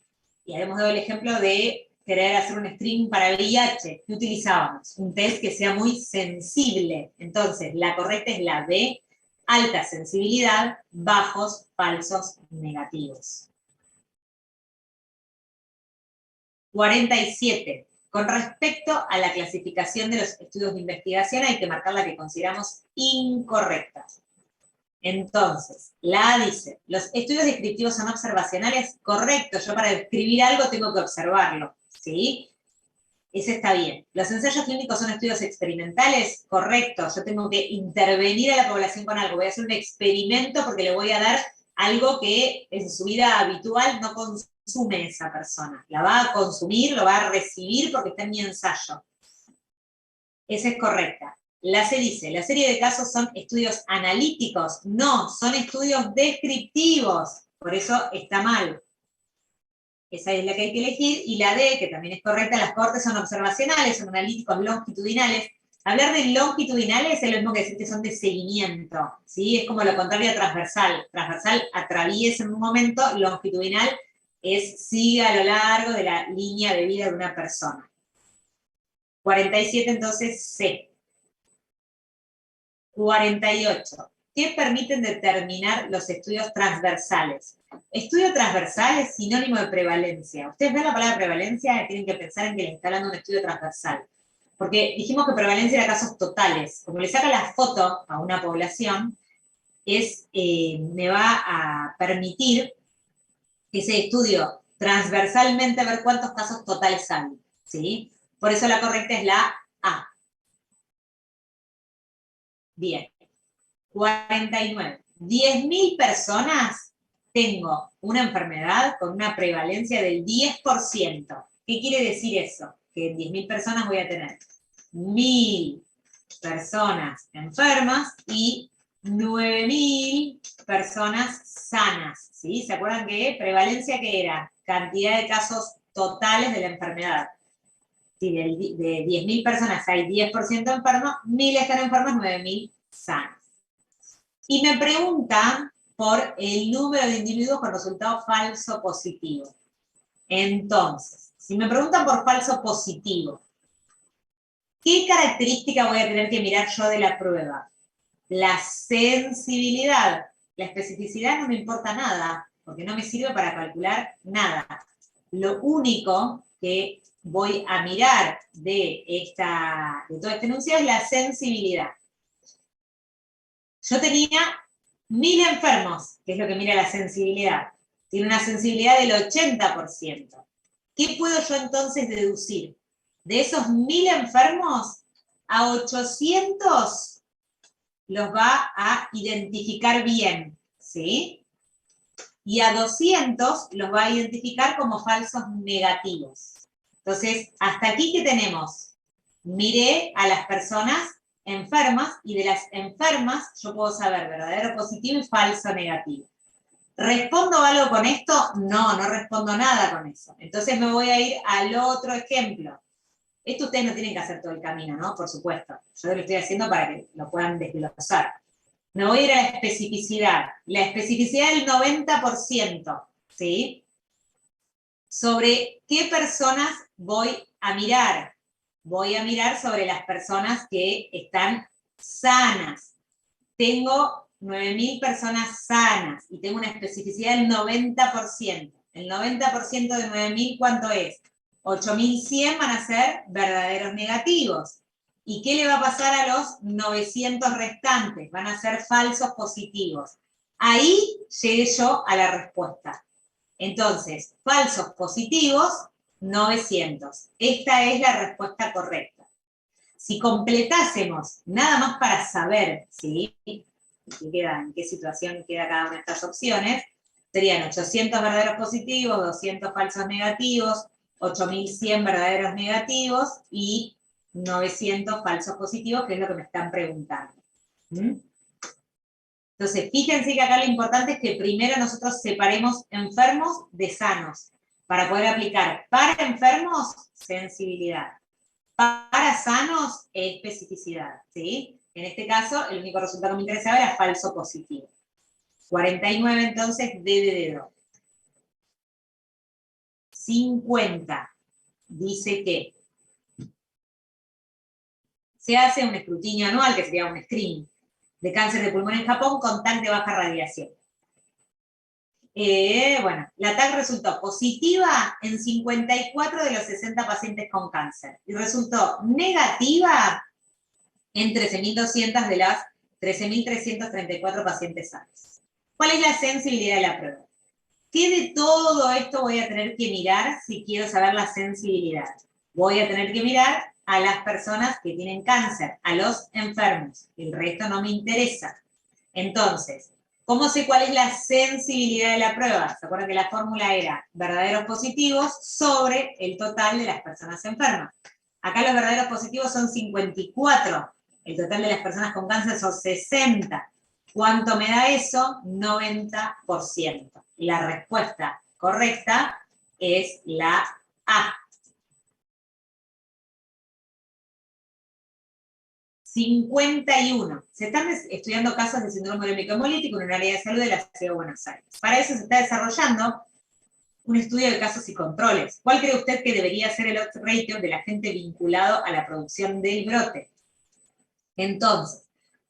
Y habíamos dado el ejemplo de querer hacer un screening para VIH. ¿Qué utilizábamos? Un test que sea muy sensible. Entonces, la correcta es la B, alta sensibilidad, bajos, falsos, negativos. 47. Con respecto a la clasificación de los estudios de investigación, hay que marcar la que consideramos incorrecta. Entonces, la A dice, ¿los estudios descriptivos son observacionales? Correcto, yo para describir algo tengo que observarlo, ¿sí? Ese está bien. ¿Los ensayos clínicos son estudios experimentales? Correcto, yo tengo que intervenir a la población con algo. Voy a hacer un experimento porque le voy a dar algo que en su vida habitual no consume esa persona. La va a consumir, lo va a recibir porque está en mi ensayo. Esa es correcta. La C dice, ¿la serie de casos son estudios analíticos? No, son estudios descriptivos. Por eso está mal. Esa es la que hay que elegir. Y la D, que también es correcta, las cohortes son observacionales, son analíticos longitudinales. Hablar de longitudinales es lo mismo que decir que son de seguimiento, ¿sí? Es como lo contrario a transversal. Transversal atraviesa en un momento, longitudinal sigue a lo largo de la línea de vida de una persona. 47, entonces, C. 48. ¿Qué permiten determinar los estudios transversales? Estudio transversal es sinónimo de prevalencia. Ustedes ven la palabra prevalencia y tienen que pensar en que le está dando un estudio transversal. Porque dijimos que prevalencia era casos totales. Como le saca la foto a una población, me va a permitir ese estudio transversalmente ver cuántos casos totales hay, ¿sí? Por eso la correcta es la A. Bien. 49. 10.000 personas tengo una enfermedad con una prevalencia del 10%. ¿Qué quiere decir eso? Que en 10.000 personas voy a tener 1.000 personas enfermas y 9.000 personas sanas, ¿sí? ¿Se acuerdan que prevalencia qué era? Cantidad de casos totales de la enfermedad. Si de 10.000 personas hay 10% enfermos, 1.000 están enfermos, 9.000 sanos. Y me preguntan por el número de individuos con resultado falso positivo. Entonces, si me preguntan por falso positivo, ¿qué característica voy a tener que mirar yo de la prueba? La sensibilidad. La especificidad no me importa nada, porque no me sirve para calcular nada. Lo único que voy a mirar de todo este enunciado es la sensibilidad. Yo tenía 1.000 enfermos, que es lo que mira la sensibilidad. Tiene una sensibilidad del 80%. ¿Qué puedo yo entonces deducir? De esos 1.000 enfermos, a 800 los va a identificar bien, ¿sí? Y a 200 los va a identificar como falsos negativos. Entonces, hasta aquí, ¿qué tenemos? Miré a las personas enfermas, y de las enfermas yo puedo saber verdadero positivo y falso negativo. ¿Respondo algo con esto? No, no respondo nada con eso. Entonces me voy a ir al otro ejemplo. Esto ustedes no tienen que hacer todo el camino, ¿no? Por supuesto. Yo lo estoy haciendo para que lo puedan desglosar. Me voy a ir a la especificidad. La especificidad del 90%, ¿sí? ¿Sobre qué personas voy a mirar? Voy a mirar sobre las personas que están sanas. Tengo 9.000 personas sanas y tengo una especificidad del 90%. El 90% de 9.000, ¿cuánto es? 8.100 van a ser verdaderos negativos. ¿Y qué le va a pasar a los 900 restantes? Van a ser falsos positivos. Ahí llegué yo a la respuesta. Entonces, falsos positivos, 900. Esta es la respuesta correcta. Si completásemos, nada más para saber, ¿sí? ¿En qué situación queda cada una de estas opciones? Serían 800 verdaderos positivos, 200 falsos negativos, 8.100 verdaderos negativos y 900 falsos positivos, que es lo que me están preguntando. Entonces, fíjense que acá lo importante es que primero nosotros separemos enfermos de sanos, para poder aplicar para enfermos, sensibilidad. Para sanos, especificidad, ¿sí? En este caso, el único resultado que me interesaba era falso positivo. 49, entonces, D de dedo. 50. Dice que se hace un escrutinio anual, que sería un screening, de cáncer de pulmón en Japón con TAC de baja radiación. Bueno, la TAC resultó positiva en 54 de los 60 pacientes con cáncer y resultó negativa en 13.200 de las 13.334 pacientes sanos. ¿Cuál es la sensibilidad de la prueba? ¿Qué de todo esto voy a tener que mirar si quiero saber la sensibilidad? Voy a tener que mirar a las personas que tienen cáncer, a los enfermos. El resto no me interesa. Entonces, ¿cómo sé cuál es la sensibilidad de la prueba? ¿Se acuerdan que la fórmula era verdaderos positivos sobre el total de las personas enfermas? Acá los verdaderos positivos son 54. El total de las personas con cáncer son 60. ¿Cuánto me da eso? 90%. La respuesta correcta es la A. 51. Se están estudiando casos de síndrome urémico hemolítico en un área de salud de la Ciudad de Buenos Aires. Para eso se está desarrollando un estudio de casos y controles. ¿Cuál cree usted que debería ser el odds ratio del agente vinculado a la producción del brote? Entonces,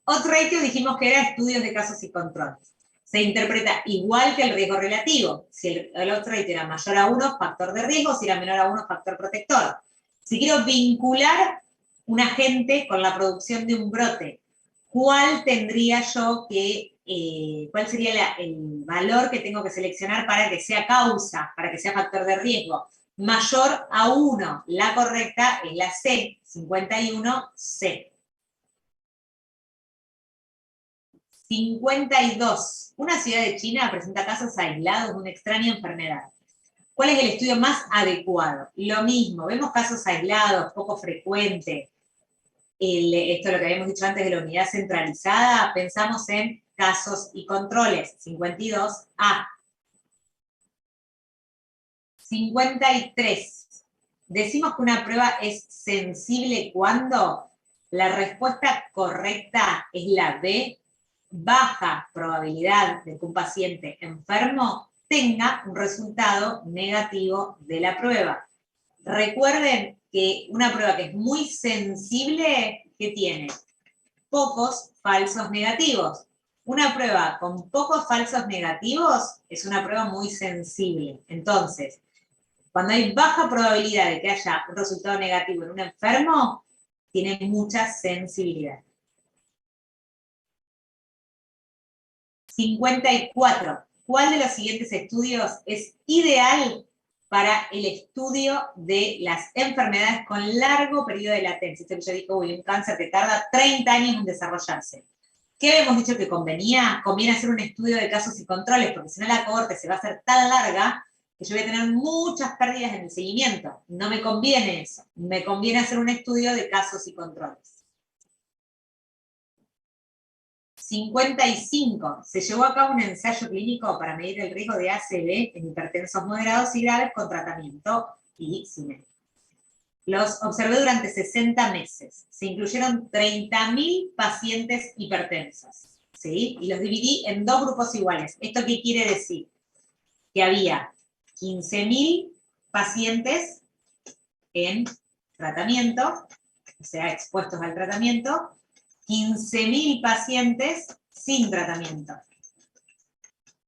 odds ratio dijimos que era estudios de casos y controles. Se interpreta igual que el riesgo relativo. Si el odds ratio era mayor a 1, factor de riesgo; si era menor a 1, factor protector. Si quiero vincular un agente con la producción de un brote, ¿cuál tendría yo que, cuál sería el valor que tengo que seleccionar para que sea causa, para que sea factor de riesgo? Mayor a 1. La correcta es la C, 51C. 52. Una ciudad de China presenta casos aislados de una extraña enfermedad. ¿Cuál es el estudio más adecuado? Lo mismo, vemos casos aislados, poco frecuentes. Esto es lo que habíamos dicho antes de la unidad centralizada, pensamos en casos y controles, 52A. 53. Decimos que una prueba es sensible cuando la respuesta correcta es la B, baja probabilidad de que un paciente enfermo tenga un resultado negativo de la prueba. Recuerden que una prueba que es muy sensible, ¿qué tiene? Pocos falsos negativos. Una prueba con pocos falsos negativos es una prueba muy sensible. Entonces, cuando hay baja probabilidad de que haya un resultado negativo en un enfermo, tiene mucha sensibilidad. 54. ¿Cuál de los siguientes estudios es ideal para el estudio de las enfermedades con largo periodo de latencia? Esto que yo digo, un cáncer que tarda 30 años en desarrollarse. ¿Qué habíamos dicho que convenía? Conviene hacer un estudio de casos y controles, porque si no la cohorte se va a hacer tan larga que yo voy a tener muchas pérdidas en el seguimiento. No me conviene eso. Me conviene hacer un estudio de casos y controles. 55. Se llevó a cabo un ensayo clínico para medir el riesgo de ACV en hipertensos moderados y graves con tratamiento y sin. Los observé durante 60 meses. Se incluyeron 30.000 pacientes hipertensos, ¿sí? Y los dividí en 2 grupos iguales. ¿Esto qué quiere decir? Que había 15.000 pacientes en tratamiento, o sea, expuestos al tratamiento, 15.000 pacientes sin tratamiento.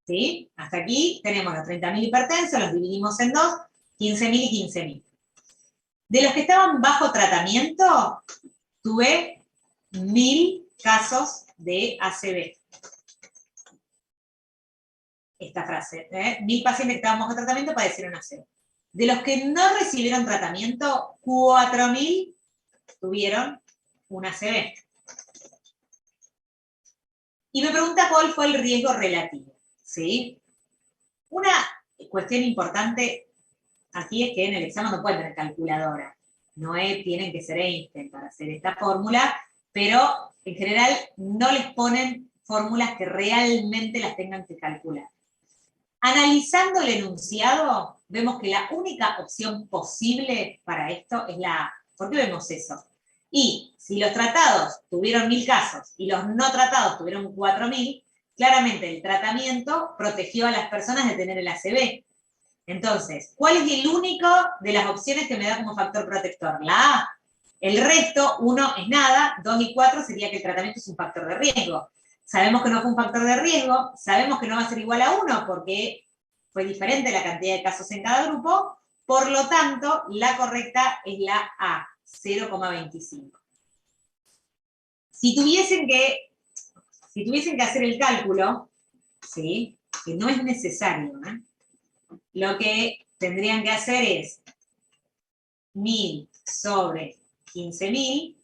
¿Sí? Hasta aquí tenemos los 30.000 hipertensos, los dividimos en 2, 15.000 y 15.000. De los que estaban bajo tratamiento, tuve 1.000 casos de ACV. Esta frase, 1.000 pacientes que estaban bajo tratamiento padecieron ACV. De los que no recibieron tratamiento, 4.000 tuvieron un ACV. Y me pregunta cuál fue el riesgo relativo, ¿sí? Una cuestión importante aquí es que en el examen no pueden tener calculadora. No tienen que ser Einstein para hacer esta fórmula, pero en general no les ponen fórmulas que realmente las tengan que calcular. Analizando el enunciado, vemos que la única opción posible para esto es la A. ¿Por qué vemos eso? Y si los tratados tuvieron 1.000 casos y los no tratados tuvieron 4.000, claramente el tratamiento protegió a las personas de tener el ACV. Entonces, ¿cuál es el único de las opciones que me da como factor protector? La A. El resto, 1 es nada, 2 y 4 sería que el tratamiento es un factor de riesgo. Sabemos que no fue un factor de riesgo, sabemos que no va a ser igual a 1 porque fue diferente la cantidad de casos en cada grupo, por lo tanto, la correcta es la A, 0,25. Si tuviesen que hacer el cálculo, ¿sí? Que no es necesario, lo que tendrían que hacer es 1.000 sobre 15.000,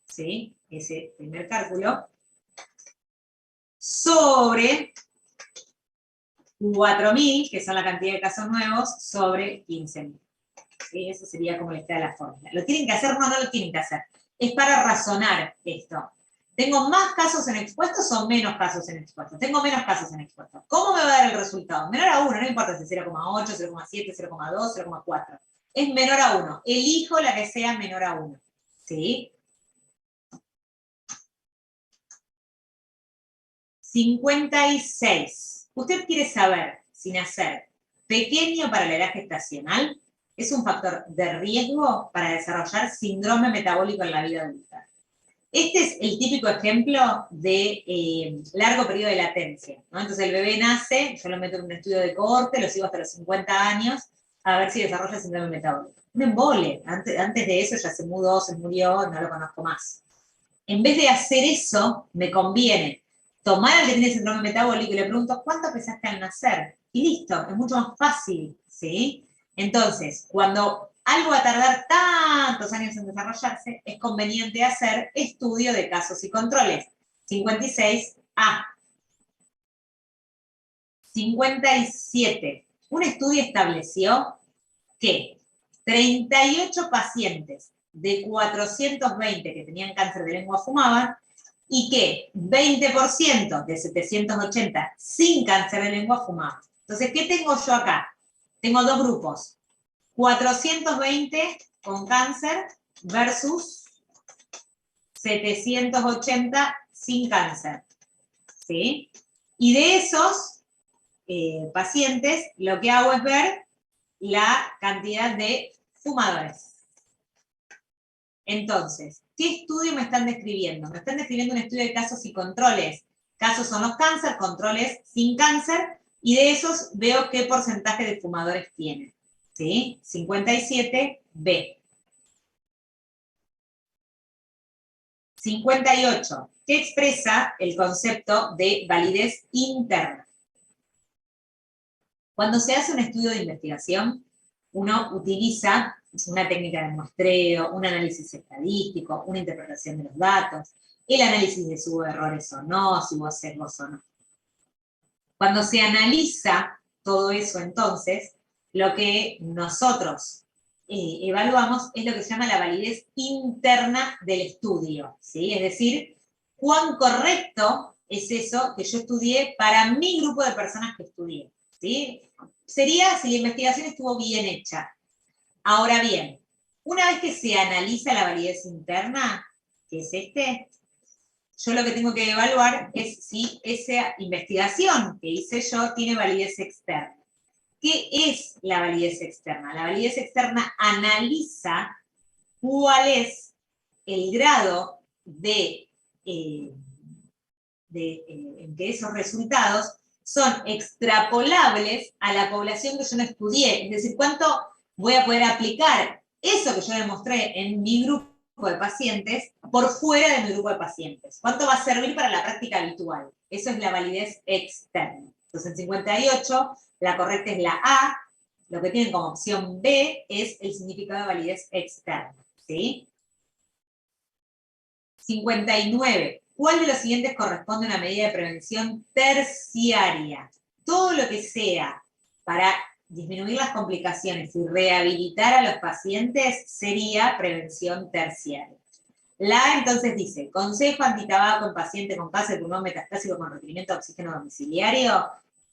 ¿sí? Ese primer cálculo, sobre 4.000, que son la cantidad de casos nuevos, sobre 15.000. ¿Sí? Eso sería como les queda la fórmula. ¿Lo tienen que hacer? No, no lo tienen que hacer. Es para razonar esto. ¿Tengo más casos en expuestos o menos casos en expuestos? Tengo menos casos en expuestos. ¿Cómo me va a dar el resultado? Menor a 1, no importa si es 0,8, 0,7, 0,2, 0,4. Es menor a 1. Elijo la que sea menor a 1. ¿Sí? 56. ¿Usted quiere saber si nacer pequeño para la edad gestacional es un factor de riesgo para desarrollar síndrome metabólico en la vida adulta? Este es el típico ejemplo de largo periodo de latencia, ¿no? Entonces el bebé nace, yo lo meto en un estudio de cohorte, lo sigo hasta los 50 años, a ver si desarrolla síndrome metabólico. Un embole, antes de eso ya se mudó, se murió, no lo conozco más. En vez de hacer eso, me conviene tomar al que tiene síndrome metabólico y le pregunto, ¿cuánto pesaste al nacer? Y listo, es mucho más fácil, ¿sí? Entonces, cuando algo va a tardar tantos años en desarrollarse, es conveniente hacer estudio de casos y controles. 56A. 57. Un estudio estableció que 38 pacientes de 420 que tenían cáncer de lengua fumaban y que 20% de 780 sin cáncer de lengua fumaban. Entonces, ¿qué tengo yo acá? Tengo dos grupos. 420 con cáncer versus 780 sin cáncer, ¿sí? Y de esos pacientes, lo que hago es ver la cantidad de fumadores. Entonces, ¿qué estudio me están describiendo? Me están describiendo un estudio de casos y controles. Casos son los cáncer, controles sin cáncer, y de esos veo qué porcentaje de fumadores tienen. ¿Sí? 57B. 58. ¿Qué expresa el concepto de validez interna? Cuando se hace un estudio de investigación, uno utiliza una técnica de muestreo, un análisis estadístico, una interpretación de los datos, el análisis de si hubo errores o no, si hubo sesgos o no. Cuando se analiza todo eso, entonces, lo que nosotros evaluamos es lo que se llama la validez interna del estudio, ¿sí? Es decir, cuán correcto es eso que yo estudié para mi grupo de personas que estudié, ¿sí? Sería si la investigación estuvo bien hecha. Ahora bien, una vez que se analiza la validez interna, que es yo lo que tengo que evaluar es si esa investigación que hice yo tiene validez externa. ¿Qué es la validez externa? La validez externa analiza cuál es el grado en que esos resultados son extrapolables a la población que yo no estudié. Es decir, cuánto voy a poder aplicar eso que yo demostré en mi grupo de pacientes por fuera de mi grupo de pacientes. ¿Cuánto va a servir para la práctica habitual? Eso es la validez externa. Entonces, en 58, la correcta es la A. Lo que tienen como opción B es el significado de validez externa, ¿sí? 59. ¿Cuál de los siguientes corresponde a una medida de prevención terciaria? Todo lo que sea para disminuir las complicaciones y rehabilitar a los pacientes sería prevención terciaria. La A entonces dice, consejo antitabaco en paciente con cáncer de pulmón metastásico con requerimiento de oxígeno domiciliario.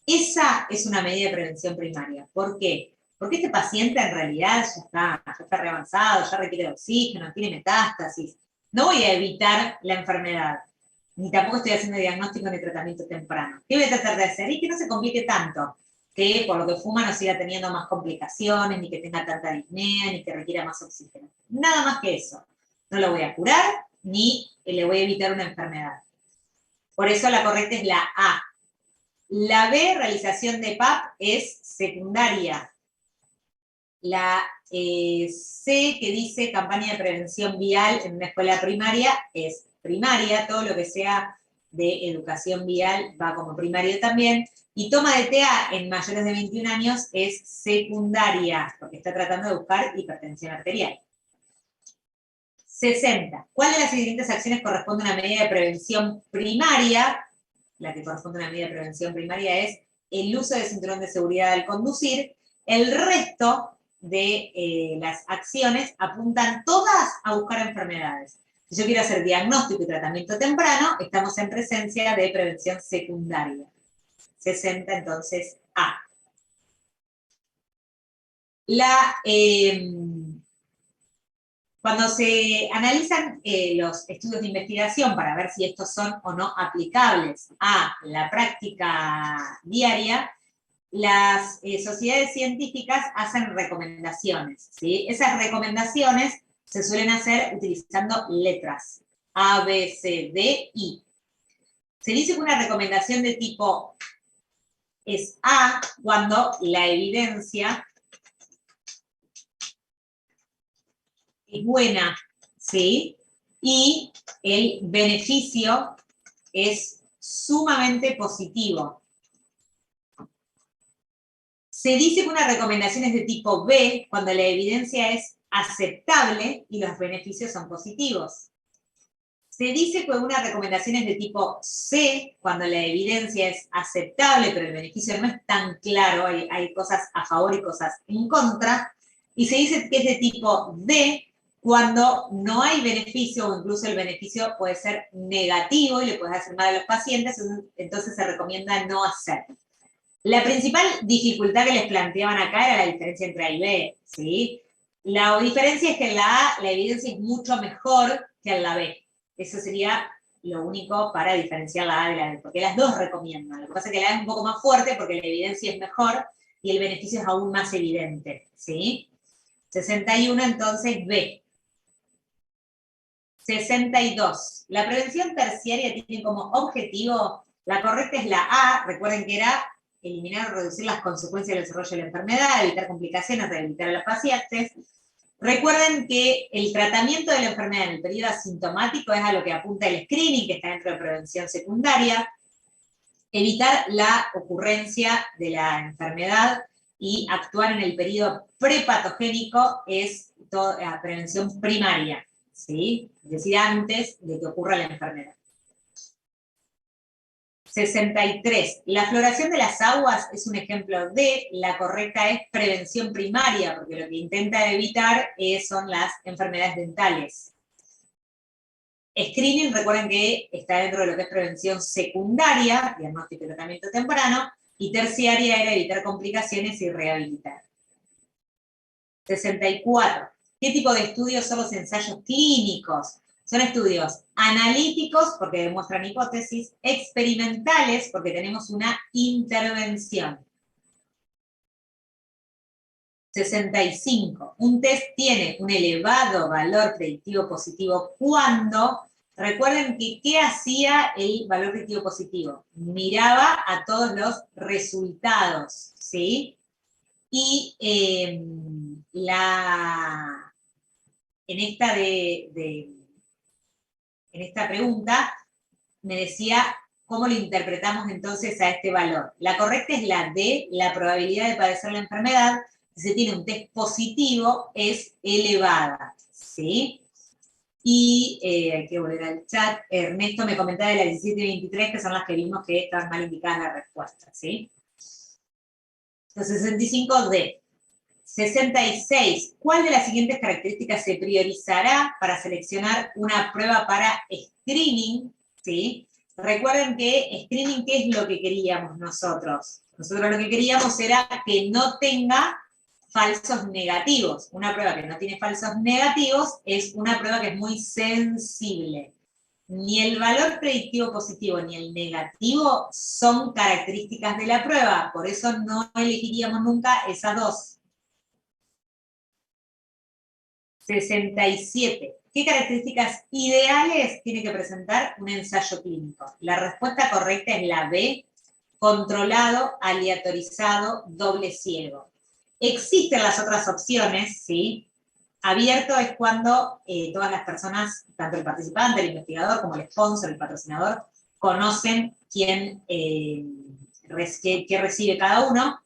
Esa es una medida de prevención primaria. ¿Por qué? Porque este paciente en realidad ya está re avanzado, ya requiere de oxígeno, tiene metástasis. No voy a evitar la enfermedad, ni tampoco estoy haciendo diagnóstico ni tratamiento temprano. ¿Qué voy a tratar de hacer? Y que no se complique tanto, que por lo que fuma no siga teniendo más complicaciones, ni que tenga tanta disnea, ni que requiera más oxígeno. Nada más que eso. No lo voy a curar, ni le voy a evitar una enfermedad. Por eso la correcta es la A. La B, realización de PAP, es secundaria. La C, que dice campaña de prevención vial en una escuela primaria, es primaria. Todo lo que sea de educación vial va como primaria también. Y toma de TA en mayores de 21 años es secundaria, porque está tratando de buscar hipertensión arterial. 60. ¿Cuál de las siguientes acciones corresponde a una medida de prevención primaria? La que corresponde a una medida de prevención primaria es el uso de cinturón de seguridad al conducir. El resto de las acciones apuntan todas a buscar enfermedades. Si yo quiero hacer diagnóstico y tratamiento temprano, estamos en presencia de prevención secundaria. 60, entonces, A. Cuando se analizan los estudios de investigación para ver si estos son o no aplicables a la práctica diaria, las sociedades científicas hacen recomendaciones, ¿sí? Esas recomendaciones se suelen hacer utilizando letras, A, B, C, D, I. Se dice que una recomendación de tipo es A cuando la evidencia es buena, ¿sí? Y el beneficio es sumamente positivo. Se dice que una recomendación es de tipo B cuando la evidencia es aceptable y los beneficios son positivos. Se dice que una recomendación es de tipo C cuando la evidencia es aceptable, pero el beneficio no es tan claro, hay cosas a favor y cosas en contra. Y se dice que es de tipo D cuando no hay beneficio o incluso el beneficio puede ser negativo y le puede hacer mal a los pacientes, entonces se recomienda no hacerlo. La principal dificultad que les planteaban acá era la diferencia entre A y B, ¿sí? La diferencia es que en la A la evidencia es mucho mejor que en la B. Eso sería lo único para diferenciar la A de la B, porque las dos recomiendan. Lo que pasa es que la A es un poco más fuerte porque la evidencia es mejor y el beneficio es aún más evidente, ¿sí? 61 entonces B. 62. La prevención terciaria tiene como objetivo, la correcta es la A, recuerden que era eliminar o reducir las consecuencias del desarrollo de la enfermedad, evitar complicaciones, rehabilitar a los pacientes. Recuerden que el tratamiento de la enfermedad en el periodo asintomático es a lo que apunta el screening, que está dentro de prevención secundaria. Evitar la ocurrencia de la enfermedad y actuar en el periodo prepatogénico es prevención primaria, ¿sí? Es decir, antes de que ocurra la enfermedad. 63. La floración de las aguas es un ejemplo de, la correcta es prevención primaria, porque lo que intenta evitar son las enfermedades dentales. Screening, recuerden que está dentro de lo que es prevención secundaria, diagnóstico y tratamiento temprano, y terciaria era evitar complicaciones y rehabilitar. 64. ¿Qué tipo de estudios son los ensayos clínicos? Son estudios analíticos, porque demuestran hipótesis, experimentales, porque tenemos una intervención. 65. Un test tiene un elevado valor predictivo positivo cuando, recuerden que ¿qué hacía el valor predictivo positivo? Miraba a todos los resultados, ¿sí? Y en esta pregunta me decía cómo lo interpretamos entonces a este valor. La correcta es la D, la probabilidad de padecer la enfermedad, si se tiene un test positivo, es elevada, ¿sí? Y hay que volver al chat. Ernesto me comentaba de la 17 y 23, que son las que vimos que estaban mal indicadas las respuestas, ¿sí? Entonces, 65 D. 66. ¿Cuál de las siguientes características se priorizará para seleccionar una prueba para screening? ¿Sí? Recuerden que screening, ¿qué es lo que queríamos nosotros? Nosotros lo que queríamos era que no tenga falsos negativos. Una prueba que no tiene falsos negativos es una prueba que es muy sensible. Ni el valor predictivo positivo ni el negativo son características de la prueba, por eso no elegiríamos nunca esas dos. 67. ¿Qué características ideales tiene que presentar un ensayo clínico? La respuesta correcta es la B, controlado, aleatorizado, doble ciego. Existen las otras opciones, ¿sí? Abierto es cuando todas las personas, tanto el participante, el investigador, como el sponsor, el patrocinador, conocen qué recibe cada uno.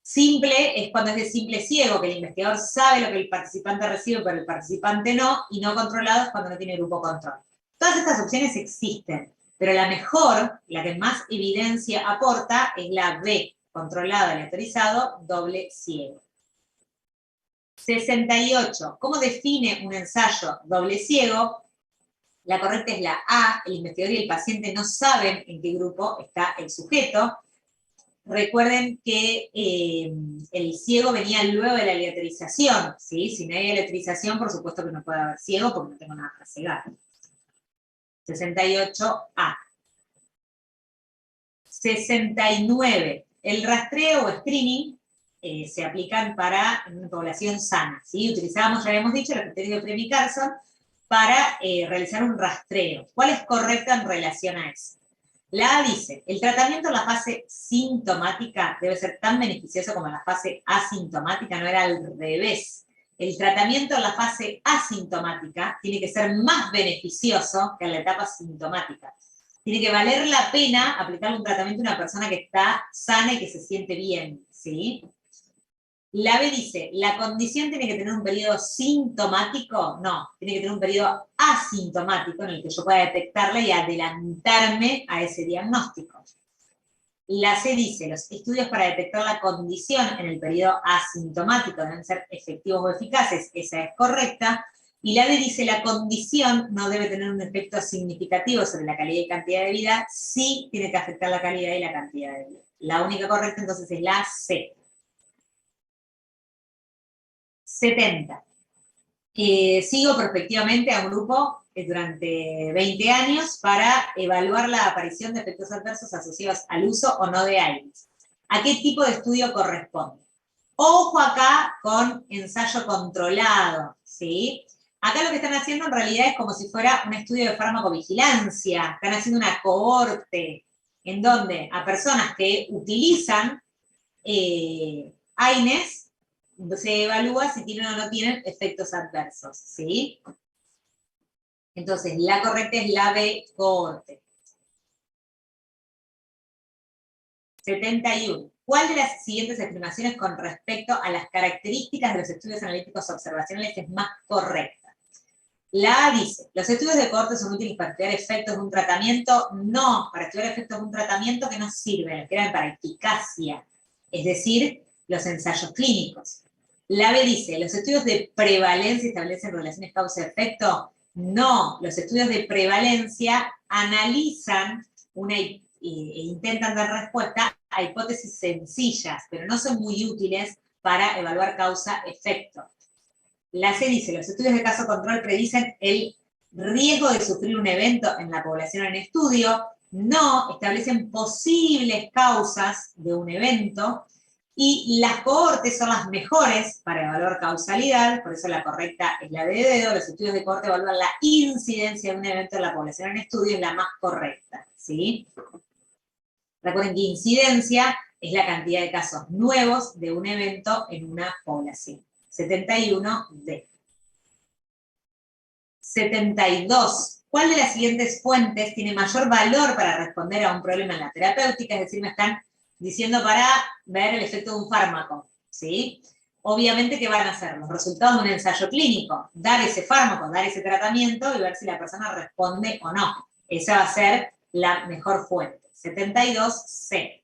Simple es cuando es de simple ciego, que el investigador sabe lo que el participante recibe, pero el participante no, y no controlado es cuando no tiene grupo control. Todas estas opciones existen, pero la mejor, la que más evidencia aporta, es la B, controlado, aleatorizado, doble ciego. 68. ¿Cómo define un ensayo doble ciego? La correcta es la A, el investigador y el paciente no saben en qué grupo está el sujeto. recuerden que el ciego venía luego de la aleatorización, ¿sí? Si no hay aleatorización, por supuesto que no puede haber ciego porque no tengo nada para cegar. 68A. 69. El rastreo o screening se aplican para una población sana, ¿sí? Utilizábamos, ya habíamos dicho, los criterios de Freme y Carson para realizar un rastreo. ¿Cuál es correcta en relación a eso? La A dice, el tratamiento en la fase sintomática debe ser tan beneficioso como en la fase asintomática, no era al revés. El tratamiento en la fase asintomática tiene que ser más beneficioso que en la etapa sintomática. Tiene que valer la pena aplicarle un tratamiento a una persona que está sana y que se siente bien, ¿sí? La B dice, ¿la condición tiene que tener un periodo sintomático? No, tiene que tener un periodo asintomático en el que yo pueda detectarla y adelantarme a ese diagnóstico. La C dice, los estudios para detectar la condición en el periodo asintomático deben ser efectivos o eficaces, esa es correcta. Y la D dice, la condición no debe tener un efecto significativo sobre la calidad y cantidad de vida, sí tiene que afectar la calidad y la cantidad de vida. La única correcta entonces es la C. 70. Sigo prospectivamente a un grupo durante 20 años para evaluar la aparición de efectos adversos asociados al uso o no de AINES. ¿A qué tipo de estudio corresponde? Ojo acá con ensayo controlado, ¿sí? Acá lo que están haciendo en realidad es como si fuera un estudio de farmacovigilancia. Están haciendo una cohorte en donde a personas que utilizan AINES se evalúa si tienen o no tienen efectos adversos, ¿sí? Entonces, la correcta es la B, cohorte. 71. ¿Cuál de las siguientes afirmaciones con respecto a las características de los estudios analíticos observacionales es más correcta? La A dice, ¿los estudios de cohorte son útiles para estudiar efectos de un tratamiento? No, para estudiar efectos de un tratamiento que nos sirven, los que eran para eficacia, es decir, los ensayos clínicos. La B dice, ¿los estudios de prevalencia establecen relaciones causa-efecto? No, los estudios de prevalencia analizan e intentan dar respuesta a hipótesis sencillas, pero no son muy útiles para evaluar causa-efecto. La C dice, los estudios de caso control predicen el riesgo de sufrir un evento en la población en estudio, no, establecen posibles causas de un evento, y las cohortes son las mejores para evaluar causalidad, por eso la correcta es la de dedo. Los estudios de cohorte evalúan la incidencia de un evento en la población en estudio, es la más correcta, ¿sí? Recuerden que incidencia es la cantidad de casos nuevos de un evento en una población. 71D. 72. ¿Cuál de las siguientes fuentes tiene mayor valor para responder a un problema en la terapéutica? Es decir, me están diciendo para ver el efecto de un fármaco, ¿sí? Obviamente, ¿qué van a hacer? Los resultados de un ensayo clínico, dar ese fármaco, dar ese tratamiento y ver si la persona responde o no. Esa va a ser la mejor fuente. 72C.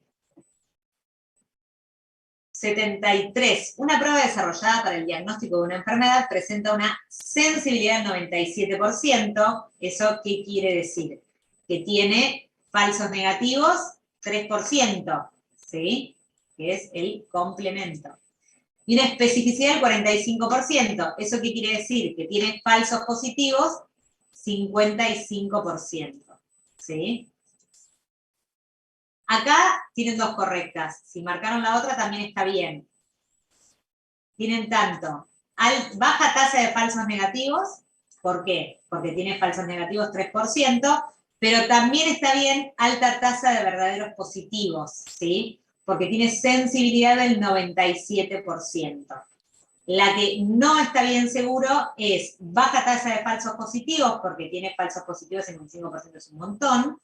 73. Una prueba desarrollada para el diagnóstico de una enfermedad presenta una sensibilidad del 97%. ¿Eso qué quiere decir? Que tiene falsos negativos 3%. ¿Sí? Que es el complemento. Y una especificidad del 45%. ¿Eso qué quiere decir? Que tiene falsos positivos 55%. ¿Sí? Acá tienen dos correctas. Si marcaron la otra también está bien. Tienen tanto baja tasa de falsos negativos. ¿Por qué? Porque tiene falsos negativos 3%. Pero también está bien alta tasa de verdaderos positivos, ¿sí? Porque tiene sensibilidad del 97%. La que no está bien seguro es baja tasa de falsos positivos, porque tiene falsos positivos en un 5% es un montón,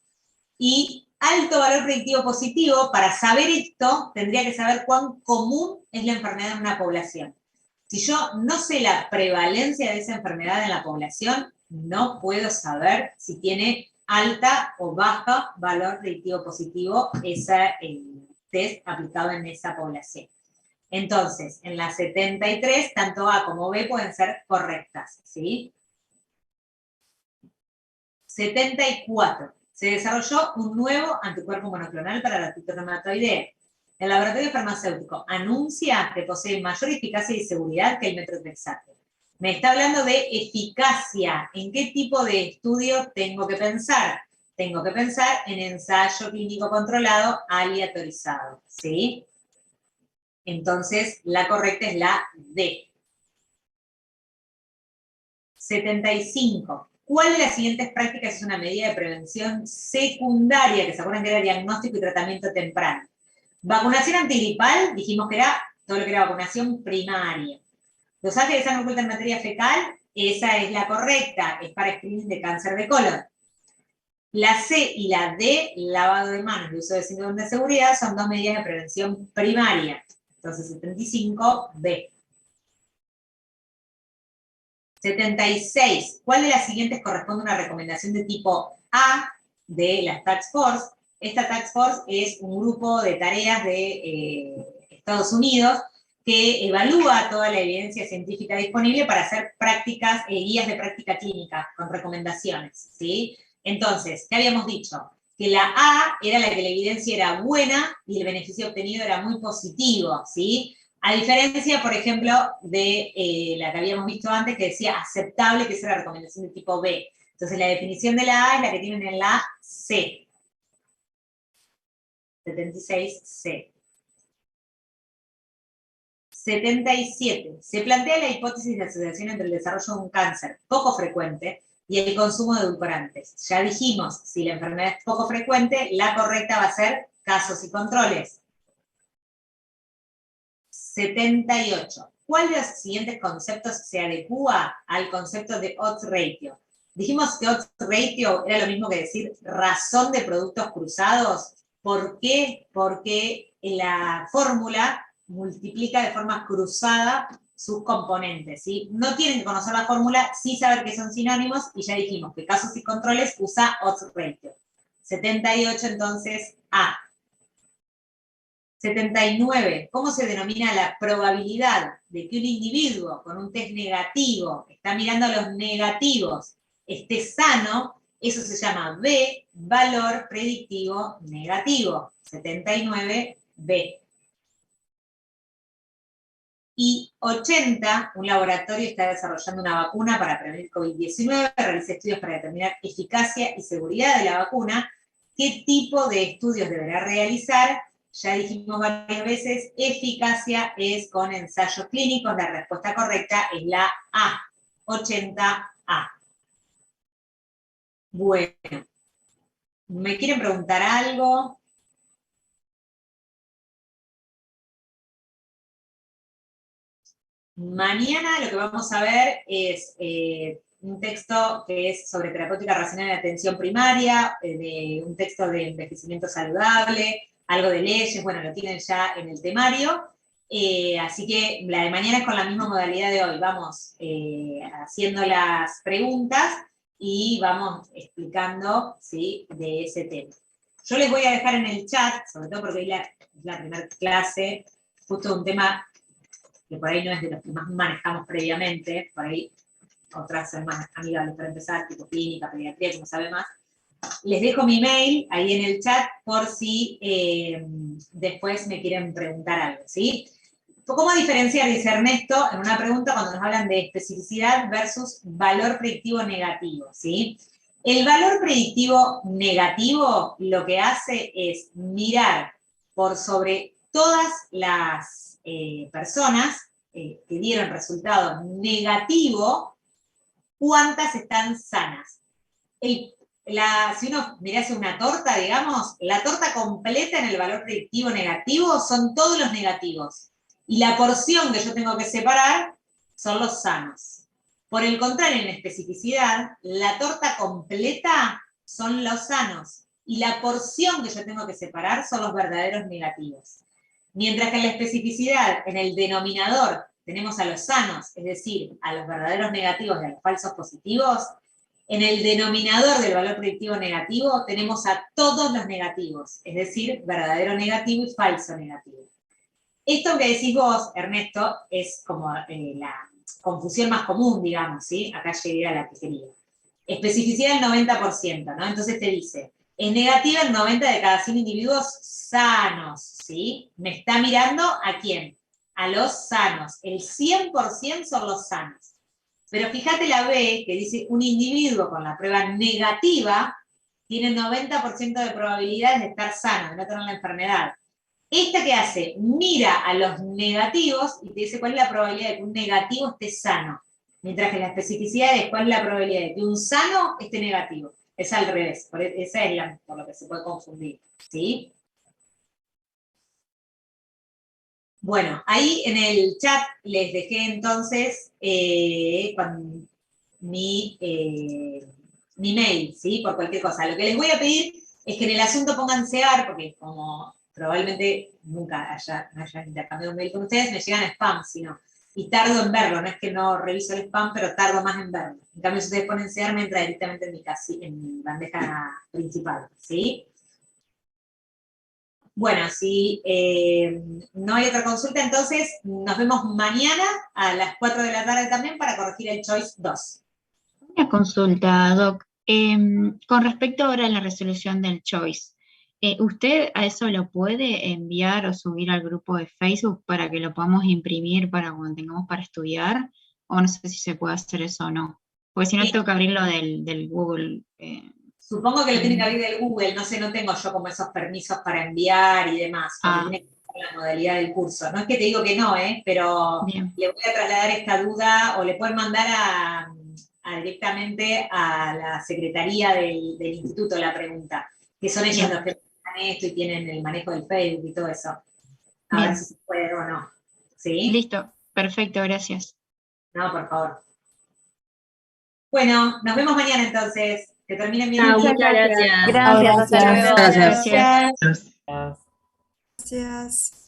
y alto valor predictivo positivo. Para saber esto, tendría que saber cuán común es la enfermedad en una población. Si yo no sé la prevalencia de esa enfermedad en la población, no puedo saber si tiene alta o baja valor predictivo positivo ese test aplicado en esa población. Entonces, en la 73, tanto A como B pueden ser correctas, ¿sí? 74. Se desarrolló un nuevo anticuerpo monoclonal para la artritis reumatoidea. El laboratorio farmacéutico anuncia que posee mayor eficacia y seguridad que el metrotexate. Me está hablando de eficacia. ¿En qué tipo de estudio tengo que pensar? Tengo que pensar en ensayo clínico controlado aleatorizado, ¿sí? Entonces, la correcta es la D. 75. ¿Cuál de las siguientes prácticas es una medida de prevención secundaria? Que se acuerdan que era diagnóstico y tratamiento temprano. Vacunación antigripal, dijimos que era todo lo que era vacunación primaria. Dosaje de sangre oculta en materia fecal, esa es la correcta, es para screening de cáncer de colon. La C y la D, lavado de manos y uso de cinturón de seguridad, son dos medidas de prevención primaria. Entonces, 75, B. 76. ¿Cuál de las siguientes corresponde a una recomendación de tipo A de la Task Force? Esta Task Force es un grupo de tareas de Estados Unidos que evalúa toda la evidencia científica disponible para hacer prácticas, guías de práctica clínica con recomendaciones, ¿sí? Entonces, ¿qué habíamos dicho? Que la A era la que la evidencia era buena y el beneficio obtenido era muy positivo, ¿sí? A diferencia, por ejemplo, de la que habíamos visto antes, que decía aceptable, que es la recomendación de tipo B. Entonces, la definición de la A es la que tienen en la C. 76C. 77. Se plantea la hipótesis de asociación entre el desarrollo de un cáncer poco frecuente y el consumo de edulcorantes. Ya dijimos, si la enfermedad es poco frecuente, la correcta va a ser casos y controles. 78. ¿Cuál de los siguientes conceptos se adecua al concepto de odds ratio? Dijimos que odds ratio era lo mismo que decir razón de productos cruzados. ¿Por qué? Porque la fórmula multiplica de forma cruzada sus componentes, ¿sí? No tienen que conocer la fórmula, sí saber que son sinónimos, y ya dijimos que casos y controles usa odds ratio. 78, entonces, A. 79. ¿Cómo se denomina la probabilidad de que un individuo con un test negativo, está mirando los negativos, esté sano? Eso se llama B, valor predictivo negativo. 79B. Y 80, un laboratorio está desarrollando una vacuna para prevenir COVID-19, realiza estudios para determinar eficacia y seguridad de la vacuna. ¿Qué tipo de estudios deberá realizar? Ya dijimos varias veces, eficacia es con ensayos clínicos, la respuesta correcta es la A, 80A. Bueno, ¿me quieren preguntar algo? Mañana lo que vamos a ver es un texto que es sobre terapéutica racional en atención primaria, un texto de envejecimiento saludable, algo de leyes, bueno, lo tienen ya en el temario, así que la de mañana es con la misma modalidad de hoy, vamos haciendo las preguntas y vamos explicando, ¿sí?, de ese tema. Yo les voy a dejar en el chat, sobre todo porque es la primera clase, justo un tema que por ahí no es de los que más manejamos previamente, por ahí otras son más amigables para empezar, tipo clínica, pediatría, que no sabe más. Les dejo mi mail ahí en el chat por si después me quieren preguntar algo, ¿sí? ¿Cómo diferenciar, dice Ernesto, en una pregunta cuando nos hablan de especificidad versus valor predictivo negativo, ¿sí? El valor predictivo negativo lo que hace es mirar por sobre todas las personas que dieron resultado negativo, cuántas están sanas. Si uno mirase una torta, digamos, la torta completa en el valor predictivo negativo son todos los negativos. Y la porción que yo tengo que separar son los sanos. Por el contrario, en especificidad, la torta completa son los sanos. Y la porción que yo tengo que separar son los verdaderos negativos. Mientras que en la especificidad, en el denominador, tenemos a los sanos, es decir, a los verdaderos negativos y a los falsos positivos, en el denominador del valor predictivo negativo tenemos a todos los negativos, es decir, verdadero negativo y falso negativo. Esto que decís vos, Ernesto, es como la confusión más común, digamos, ¿sí? Acá llegué a la que quería. Especificidad del 90%, ¿no? Entonces te dice, es negativa en 90 de cada 100 individuos sanos, ¿sí? Me está mirando ¿a quién? A los sanos. El 100% son los sanos. Pero fíjate la B, que dice un individuo con la prueba negativa tiene 90% de probabilidades de estar sano, de no tener la enfermedad. ¿Esta qué hace? Mira a los negativos y te dice cuál es la probabilidad de que un negativo esté sano. Mientras que la especificidad es cuál es la probabilidad de que un sano esté negativo. Es al revés, esa es por lo que se puede confundir, ¿sí? Bueno, ahí en el chat les dejé entonces mi mail, ¿sí? Por cualquier cosa. Lo que les voy a pedir es que en el asunto pongan CEAR, porque como probablemente nunca no haya intercambiado un mail con ustedes, me llegan spam, sino, y tardo en verlo, no es que no reviso el spam, pero tardo más en verlo. En cambio, si ustedes ponen CEAR, me entra directamente en mi bandeja principal, ¿sí? Bueno, si no hay otra consulta, entonces nos vemos mañana a las 4 de la tarde también para corregir el Choice 2. Una consulta, Doc. Con respecto ahora a la resolución del Choice, ¿usted a eso lo puede enviar o subir al grupo de Facebook para que lo podamos imprimir para cuando tengamos para estudiar? O no sé si se puede hacer eso o no. Porque si no, Sí. tengo que abrirlo del Google. Supongo que lo tiene que abrir del Google, no sé, no tengo yo como esos permisos para enviar y demás, porque tiene que ser la modalidad del curso. No es que te digo que no, pero Bien. le voy a trasladar esta duda, o le pueden mandar directamente a la secretaría del instituto la pregunta, que son ellos Bien. los que manejan esto y tienen el manejo del Facebook y todo eso. A Bien. ver si se puede o no. ¿Sí? Listo, perfecto, gracias. No, por favor. Bueno, nos vemos mañana entonces. Que terminen bien. Chao, el día. muchas gracias. Gracias, hasta luego. Gracias. Gracias. Gracias. Gracias.